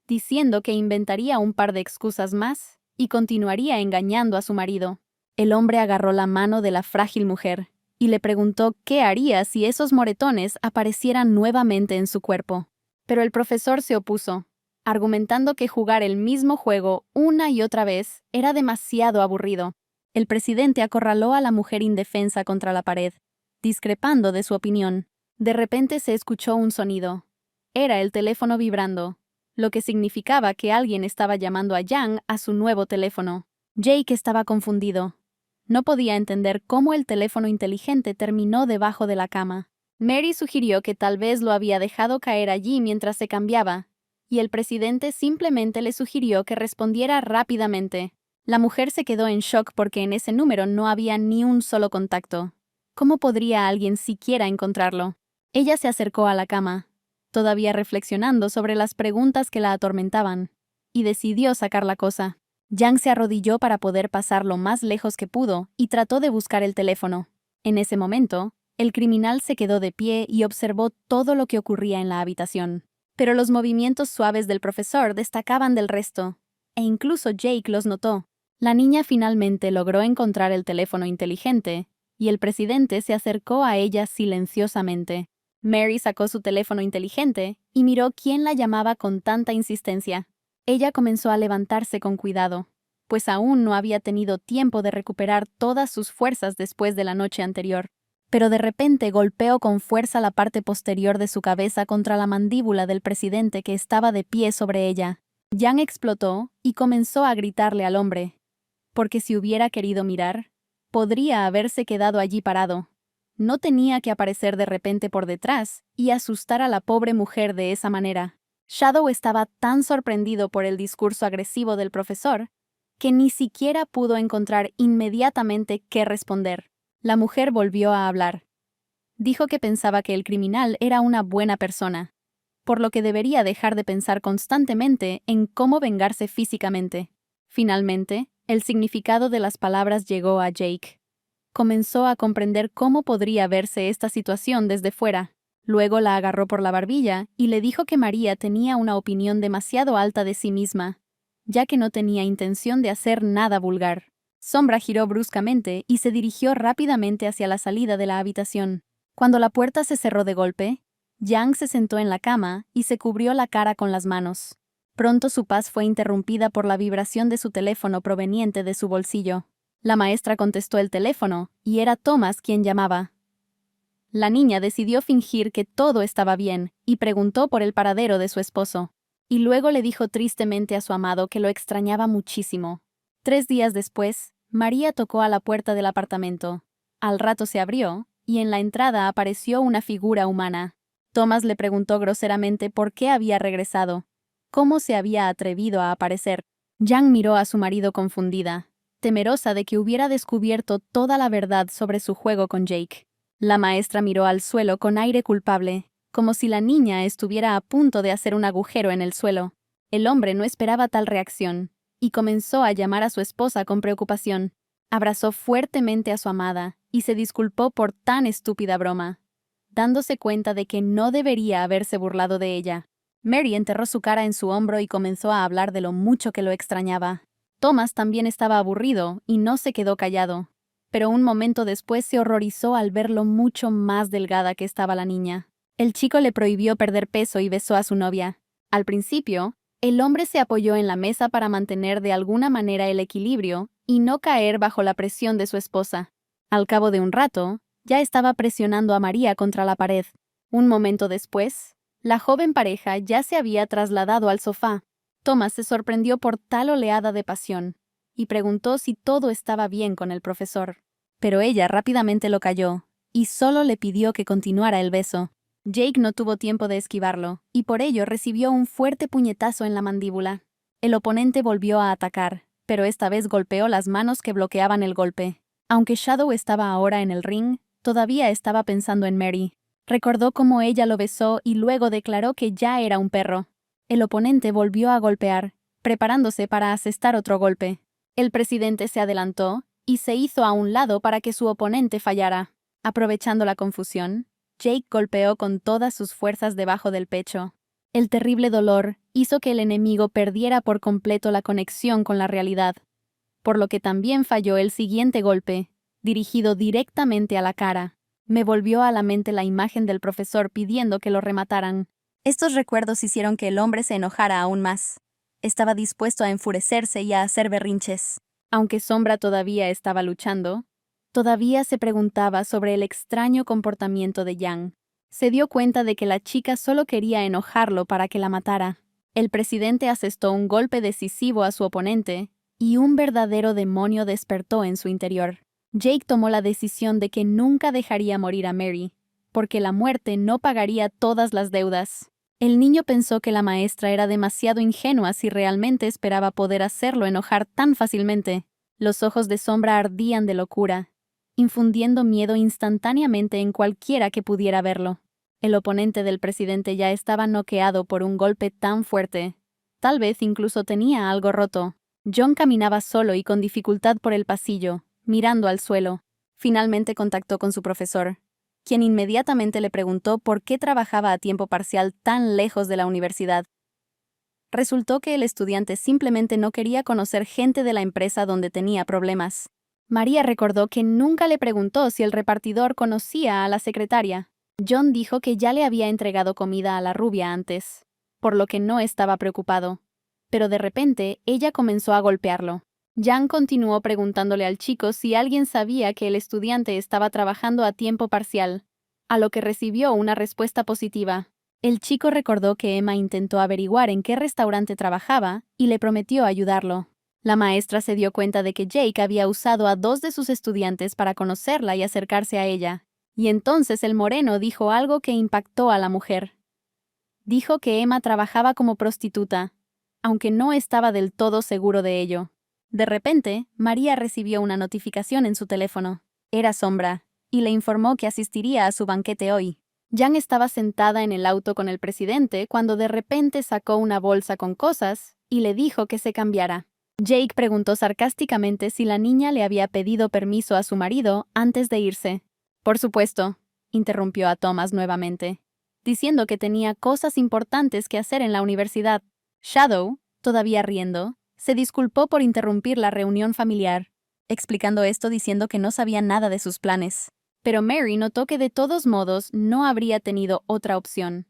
diciendo que inventaría un par de excusas más y continuaría engañando a su marido. El hombre agarró la mano de la frágil mujer y le preguntó qué haría si esos moretones aparecieran nuevamente en su cuerpo. Pero el profesor se opuso, argumentando que jugar el mismo juego una y otra vez era demasiado aburrido. El presidente acorraló a la mujer indefensa contra la pared, discrepando de su opinión. De repente se escuchó un sonido. Era el teléfono vibrando, lo que significaba que alguien estaba llamando a Yang a su nuevo teléfono. Jake estaba confundido. No podía entender cómo el teléfono inteligente terminó debajo de la cama. Mary sugirió que tal vez lo había dejado caer allí mientras se cambiaba, y el presidente simplemente le sugirió que respondiera rápidamente. La mujer se quedó en shock porque en ese número no había ni un solo contacto. ¿Cómo podría alguien siquiera encontrarlo? Ella se acercó a la cama, todavía reflexionando sobre las preguntas que la atormentaban, y decidió sacar la cosa. Yang se arrodilló para poder pasar lo más lejos que pudo y trató de buscar el teléfono. En ese momento, el criminal se quedó de pie y observó todo lo que ocurría en la habitación. Pero los movimientos suaves del profesor destacaban del resto, e incluso Jake los notó. La niña finalmente logró encontrar el teléfono inteligente, y el presidente se acercó a ella silenciosamente. Mary sacó su teléfono inteligente y miró quién la llamaba con tanta insistencia. Ella comenzó a levantarse con cuidado, pues aún no había tenido tiempo de recuperar todas sus fuerzas después de la noche anterior. Pero de repente golpeó con fuerza la parte posterior de su cabeza contra la mandíbula del presidente que estaba de pie sobre ella. Yang explotó y comenzó a gritarle al hombre, porque si hubiera querido mirar, podría haberse quedado allí parado. No tenía que aparecer de repente por detrás y asustar a la pobre mujer de esa manera. Shadow estaba tan sorprendido por el discurso agresivo del profesor que ni siquiera pudo encontrar inmediatamente qué responder. La mujer volvió a hablar. Dijo que pensaba que el criminal era una buena persona, por lo que debería dejar de pensar constantemente en cómo vengarse físicamente. Finalmente, el significado de las palabras llegó a Jake. Comenzó a comprender cómo podría verse esta situación desde fuera. Luego la agarró por la barbilla y le dijo que María tenía una opinión demasiado alta de sí misma, ya que no tenía intención de hacer nada vulgar. Sombra giró bruscamente y se dirigió rápidamente hacia la salida de la habitación. Cuando la puerta se cerró de golpe, Yang se sentó en la cama y se cubrió la cara con las manos. Pronto su paz fue interrumpida por la vibración de su teléfono proveniente de su bolsillo. La maestra contestó el teléfono y era Thomas quien llamaba. La niña decidió fingir que todo estaba bien y preguntó por el paradero de su esposo. Y luego le dijo tristemente a su amado que lo extrañaba muchísimo. 3 días después, María tocó a la puerta del apartamento. Al rato se abrió, y en la entrada apareció una figura humana. Thomas le preguntó groseramente por qué había regresado, cómo se había atrevido a aparecer. Yang miró a su marido confundida, temerosa de que hubiera descubierto toda la verdad sobre su juego con Jake. La maestra miró al suelo con aire culpable, como si la niña estuviera a punto de hacer un agujero en el suelo. El hombre no esperaba tal reacción, y comenzó a llamar a su esposa con preocupación. Abrazó fuertemente a su amada y se disculpó por tan estúpida broma, dándose cuenta de que no debería haberse burlado de ella. Mary enterró su cara en su hombro y comenzó a hablar de lo mucho que lo extrañaba. Thomas también estaba aburrido y no se quedó callado, pero un momento después se horrorizó al ver lo mucho más delgada que estaba la niña. El chico le prohibió perder peso y besó a su novia. Al principio, el hombre se apoyó en la mesa para mantener de alguna manera el equilibrio y no caer bajo la presión de su esposa. Al cabo de un rato, ya estaba presionando a María contra la pared. Un momento después, la joven pareja ya se había trasladado al sofá. Thomas se sorprendió por tal oleada de pasión y preguntó si todo estaba bien con el profesor. Pero ella rápidamente lo calló y solo le pidió que continuara el beso. Jake no tuvo tiempo de esquivarlo, y por ello recibió un fuerte puñetazo en la mandíbula. El oponente volvió a atacar, pero esta vez golpeó las manos que bloqueaban el golpe. Aunque Shadow estaba ahora en el ring, todavía estaba pensando en Mary. Recordó cómo ella lo besó y luego declaró que ya era un perro. El oponente volvió a golpear, preparándose para asestar otro golpe. El presidente se adelantó y se hizo a un lado para que su oponente fallara. Aprovechando la confusión, Jake golpeó con todas sus fuerzas debajo del pecho. El terrible dolor hizo que el enemigo perdiera por completo la conexión con la realidad, por lo que también falló el siguiente golpe, dirigido directamente a la cara. Me volvió a la mente la imagen del profesor pidiendo que lo remataran. Estos recuerdos hicieron que el hombre se enojara aún más. Estaba dispuesto a enfurecerse y a hacer berrinches. Aunque Sombra todavía estaba luchando, todavía se preguntaba sobre el extraño comportamiento de Yang. Se dio cuenta de que la chica solo quería enojarlo para que la matara. El presidente asestó un golpe decisivo a su oponente, y un verdadero demonio despertó en su interior. Jake tomó la decisión de que nunca dejaría morir a Mary, porque la muerte no pagaría todas las deudas. El niño pensó que la maestra era demasiado ingenua si realmente esperaba poder hacerlo enojar tan fácilmente. Los ojos de Sombra ardían de locura, infundiendo miedo instantáneamente en cualquiera que pudiera verlo. El oponente del presidente ya estaba noqueado por un golpe tan fuerte. Tal vez incluso tenía algo roto. John caminaba solo y con dificultad por el pasillo, mirando al suelo. Finalmente contactó con su profesor, quien inmediatamente le preguntó por qué trabajaba a tiempo parcial tan lejos de la universidad. Resultó que el estudiante simplemente no quería conocer gente de la empresa donde tenía problemas. María recordó que nunca le preguntó si el repartidor conocía a la secretaria. John dijo que ya le había entregado comida a la rubia antes, por lo que no estaba preocupado. Pero de repente, ella comenzó a golpearlo. Jan continuó preguntándole al chico si alguien sabía que el estudiante estaba trabajando a tiempo parcial, a lo que recibió una respuesta positiva. El chico recordó que Emma intentó averiguar en qué restaurante trabajaba y le prometió ayudarlo. La maestra se dio cuenta de que Jake había usado a 2 de sus estudiantes para conocerla y acercarse a ella. Y entonces el moreno dijo algo que impactó a la mujer. Dijo que Emma trabajaba como prostituta, aunque no estaba del todo seguro de ello. De repente, María recibió una notificación en su teléfono. Era Sombra, y le informó que asistiría a su banquete hoy. Jan estaba sentada en el auto con el presidente cuando de repente sacó una bolsa con cosas y le dijo que se cambiara. Jake preguntó sarcásticamente si la niña le había pedido permiso a su marido antes de irse. Por supuesto, interrumpió a Thomas nuevamente, diciendo que tenía cosas importantes que hacer en la universidad. Shadow, todavía riendo, se disculpó por interrumpir la reunión familiar, explicando esto diciendo que no sabía nada de sus planes. Pero Mary notó que de todos modos no habría tenido otra opción,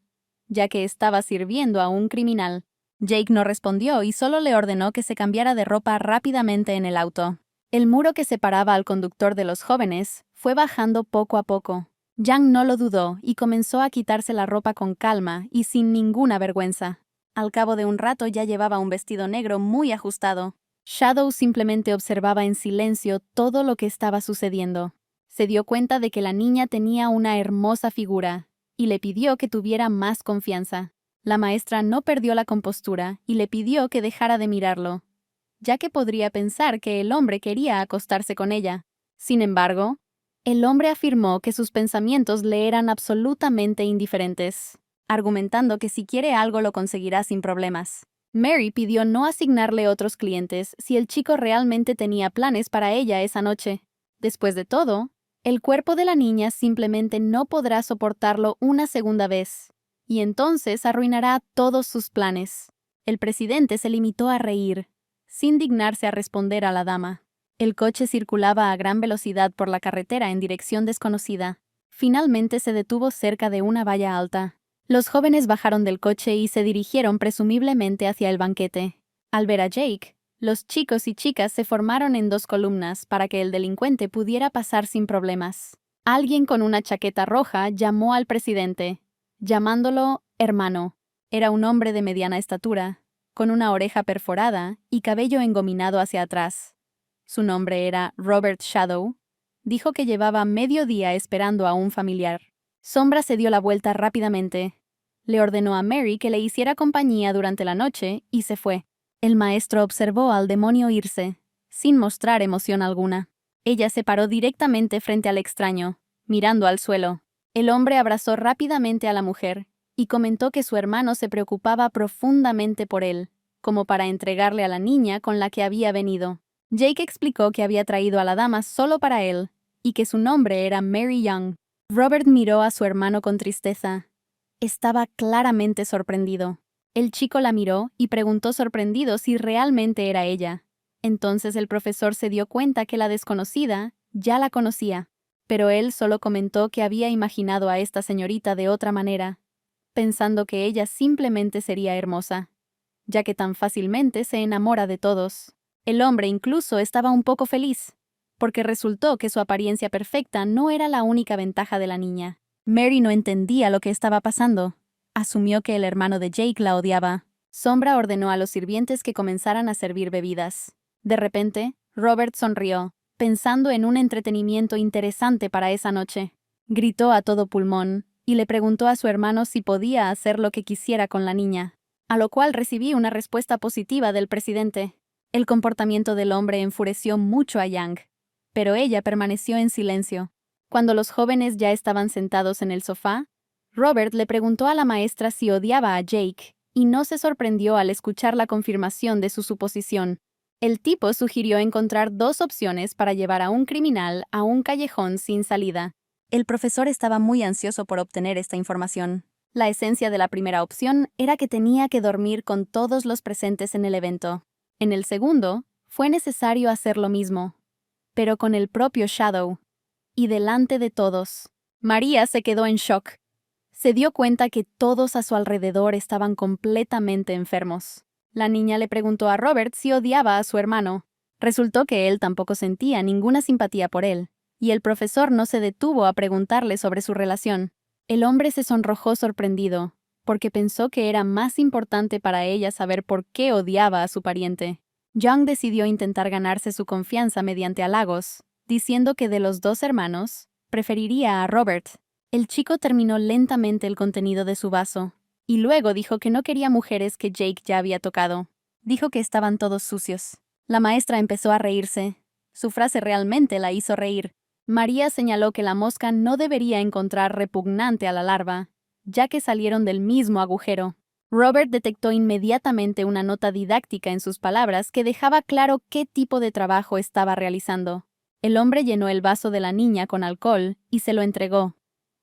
ya que estaba sirviendo a un criminal. Jake no respondió y solo le ordenó que se cambiara de ropa rápidamente en el auto. El muro que separaba al conductor de los jóvenes fue bajando poco a poco. Jan no lo dudó y comenzó a quitarse la ropa con calma y sin ninguna vergüenza. Al cabo de un rato ya llevaba un vestido negro muy ajustado. Shadow simplemente observaba en silencio todo lo que estaba sucediendo. Se dio cuenta de que la niña tenía una hermosa figura y le pidió que tuviera más confianza. La maestra no perdió la compostura y le pidió que dejara de mirarlo, ya que podría pensar que el hombre quería acostarse con ella. Sin embargo, el hombre afirmó que sus pensamientos le eran absolutamente indiferentes, argumentando que si quiere algo lo conseguirá sin problemas. Mary pidió no asignarle otros clientes si el chico realmente tenía planes para ella esa noche. Después de todo, el cuerpo de la niña simplemente no podrá soportarlo una segunda vez, y entonces arruinará todos sus planes. El presidente se limitó a reír, sin dignarse a responder a la dama. El coche circulaba a gran velocidad por la carretera en dirección desconocida. Finalmente se detuvo cerca de una valla alta. Los jóvenes bajaron del coche y se dirigieron presumiblemente hacia el banquete. Al ver a Jake, los chicos y chicas se formaron en 2 columnas para que el delincuente pudiera pasar sin problemas. Alguien con una chaqueta roja llamó al presidente, llamándolo hermano. Era un hombre de mediana estatura, con una oreja perforada y cabello engominado hacia atrás. Su nombre era Robert Shadow. Dijo que llevaba medio día esperando a un familiar. Sombra se dio la vuelta rápidamente. Le ordenó a Mary que le hiciera compañía durante la noche y se fue. El maestro observó al demonio irse, sin mostrar emoción alguna. Ella se paró directamente frente al extraño, mirando al suelo. El hombre abrazó rápidamente a la mujer y comentó que su hermano se preocupaba profundamente por él, como para entregarle a la niña con la que había venido. Jake explicó que había traído a la dama solo para él y que su nombre era Mary Young. Robert miró a su hermano con tristeza. Estaba claramente sorprendido. El chico la miró y preguntó sorprendido si realmente era ella. Entonces el profesor se dio cuenta que la desconocida ya la conocía, pero él solo comentó que había imaginado a esta señorita de otra manera, pensando que ella simplemente sería hermosa, ya que tan fácilmente se enamora de todos. El hombre incluso estaba un poco feliz, porque resultó que su apariencia perfecta no era la única ventaja de la niña. Mary no entendía lo que estaba pasando. Asumió que el hermano de Jake la odiaba. Sombra ordenó a los sirvientes que comenzaran a servir bebidas. De repente, Robert sonrió, pensando en un entretenimiento interesante para esa noche. Gritó a todo pulmón, y le preguntó a su hermano si podía hacer lo que quisiera con la niña, a lo cual recibí una respuesta positiva del presidente. El comportamiento del hombre enfureció mucho a Yang, pero ella permaneció en silencio. Cuando los jóvenes ya estaban sentados en el sofá, Robert le preguntó a la maestra si odiaba a Jake, y no se sorprendió al escuchar la confirmación de su suposición. El tipo sugirió encontrar dos opciones para llevar a un criminal a un callejón sin salida. El profesor estaba muy ansioso por obtener esta información. La esencia de la primera opción era que tenía que dormir con todos los presentes en el evento. En el segundo, fue necesario hacer lo mismo, pero con el propio Shadow, y delante de todos. María se quedó en shock. Se dio cuenta que todos a su alrededor estaban completamente enfermos. La niña le preguntó a Robert si odiaba a su hermano. Resultó que él tampoco sentía ninguna simpatía por él, y el profesor no se detuvo a preguntarle sobre su relación. El hombre se sonrojó sorprendido, porque pensó que era más importante para ella saber por qué odiaba a su pariente. Young decidió intentar ganarse su confianza mediante halagos, diciendo que de los dos hermanos, preferiría a Robert. El chico terminó lentamente el contenido de su vaso, y luego dijo que no quería mujeres que Jake ya había tocado. Dijo que estaban todos sucios. La maestra empezó a reírse. Su frase realmente la hizo reír. María señaló que la mosca no debería encontrar repugnante a la larva, ya que salieron del mismo agujero. Robert detectó inmediatamente una nota didáctica en sus palabras que dejaba claro qué tipo de trabajo estaba realizando. El hombre llenó el vaso de la niña con alcohol y se lo entregó,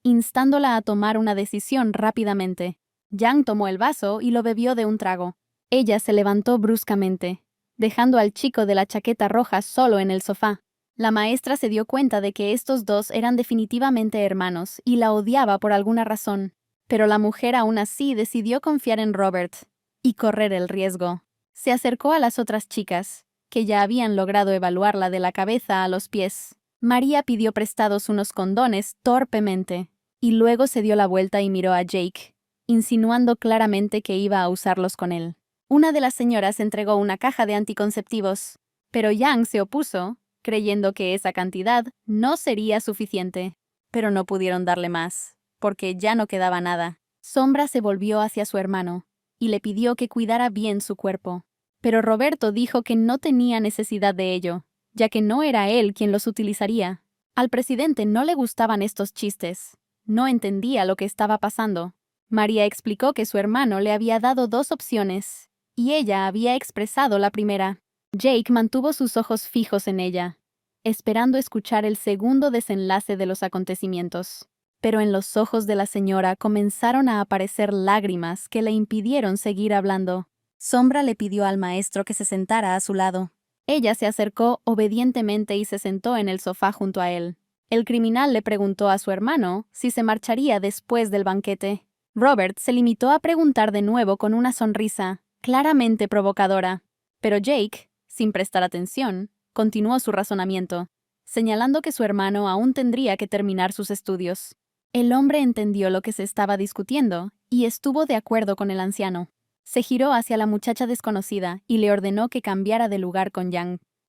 instándola a tomar una decisión rápidamente. Yang tomó el vaso y lo bebió de un trago. Ella se levantó bruscamente, dejando al chico de la chaqueta roja solo en el sofá. La maestra se dio cuenta de que estos dos eran definitivamente hermanos y la odiaba por alguna razón. Pero la mujer aún así decidió confiar en Robert y correr el riesgo. Se acercó a las otras chicas, que ya habían logrado evaluarla de la cabeza a los pies. María pidió prestados unos condones torpemente, y luego se dio la vuelta y miró a Jake, insinuando claramente que iba a usarlos con él. Una de las señoras entregó una caja de anticonceptivos, pero Yang se opuso, creyendo que esa cantidad no sería suficiente. Pero no pudieron darle más, porque ya no quedaba nada. Sombra se volvió hacia su hermano y le pidió que cuidara bien su cuerpo. Pero Roberto dijo que no tenía necesidad de ello, ya que no era él quien los utilizaría. Al presidente no le gustaban estos chistes. No entendía lo que estaba pasando. María explicó que su hermano le había dado dos opciones, y ella había expresado la primera. Jake mantuvo sus ojos fijos en ella, esperando escuchar el segundo desenlace de los acontecimientos. Pero en los ojos de la señora comenzaron a aparecer lágrimas que le impidieron seguir hablando. Sombra le pidió al maestro que se sentara a su lado. Ella se acercó obedientemente y se sentó en el sofá junto a él. El criminal le preguntó a su hermano si se marcharía después del banquete. Robert se limitó a preguntar de nuevo con una sonrisa, claramente provocadora. Pero Jake, sin prestar atención, continuó su razonamiento, señalando que su hermano aún tendría que terminar sus estudios. El hombre entendió lo que se estaba discutiendo y estuvo de acuerdo con el anciano. Se giró hacia la muchacha desconocida y le ordenó que cambiara de lugar con Yang.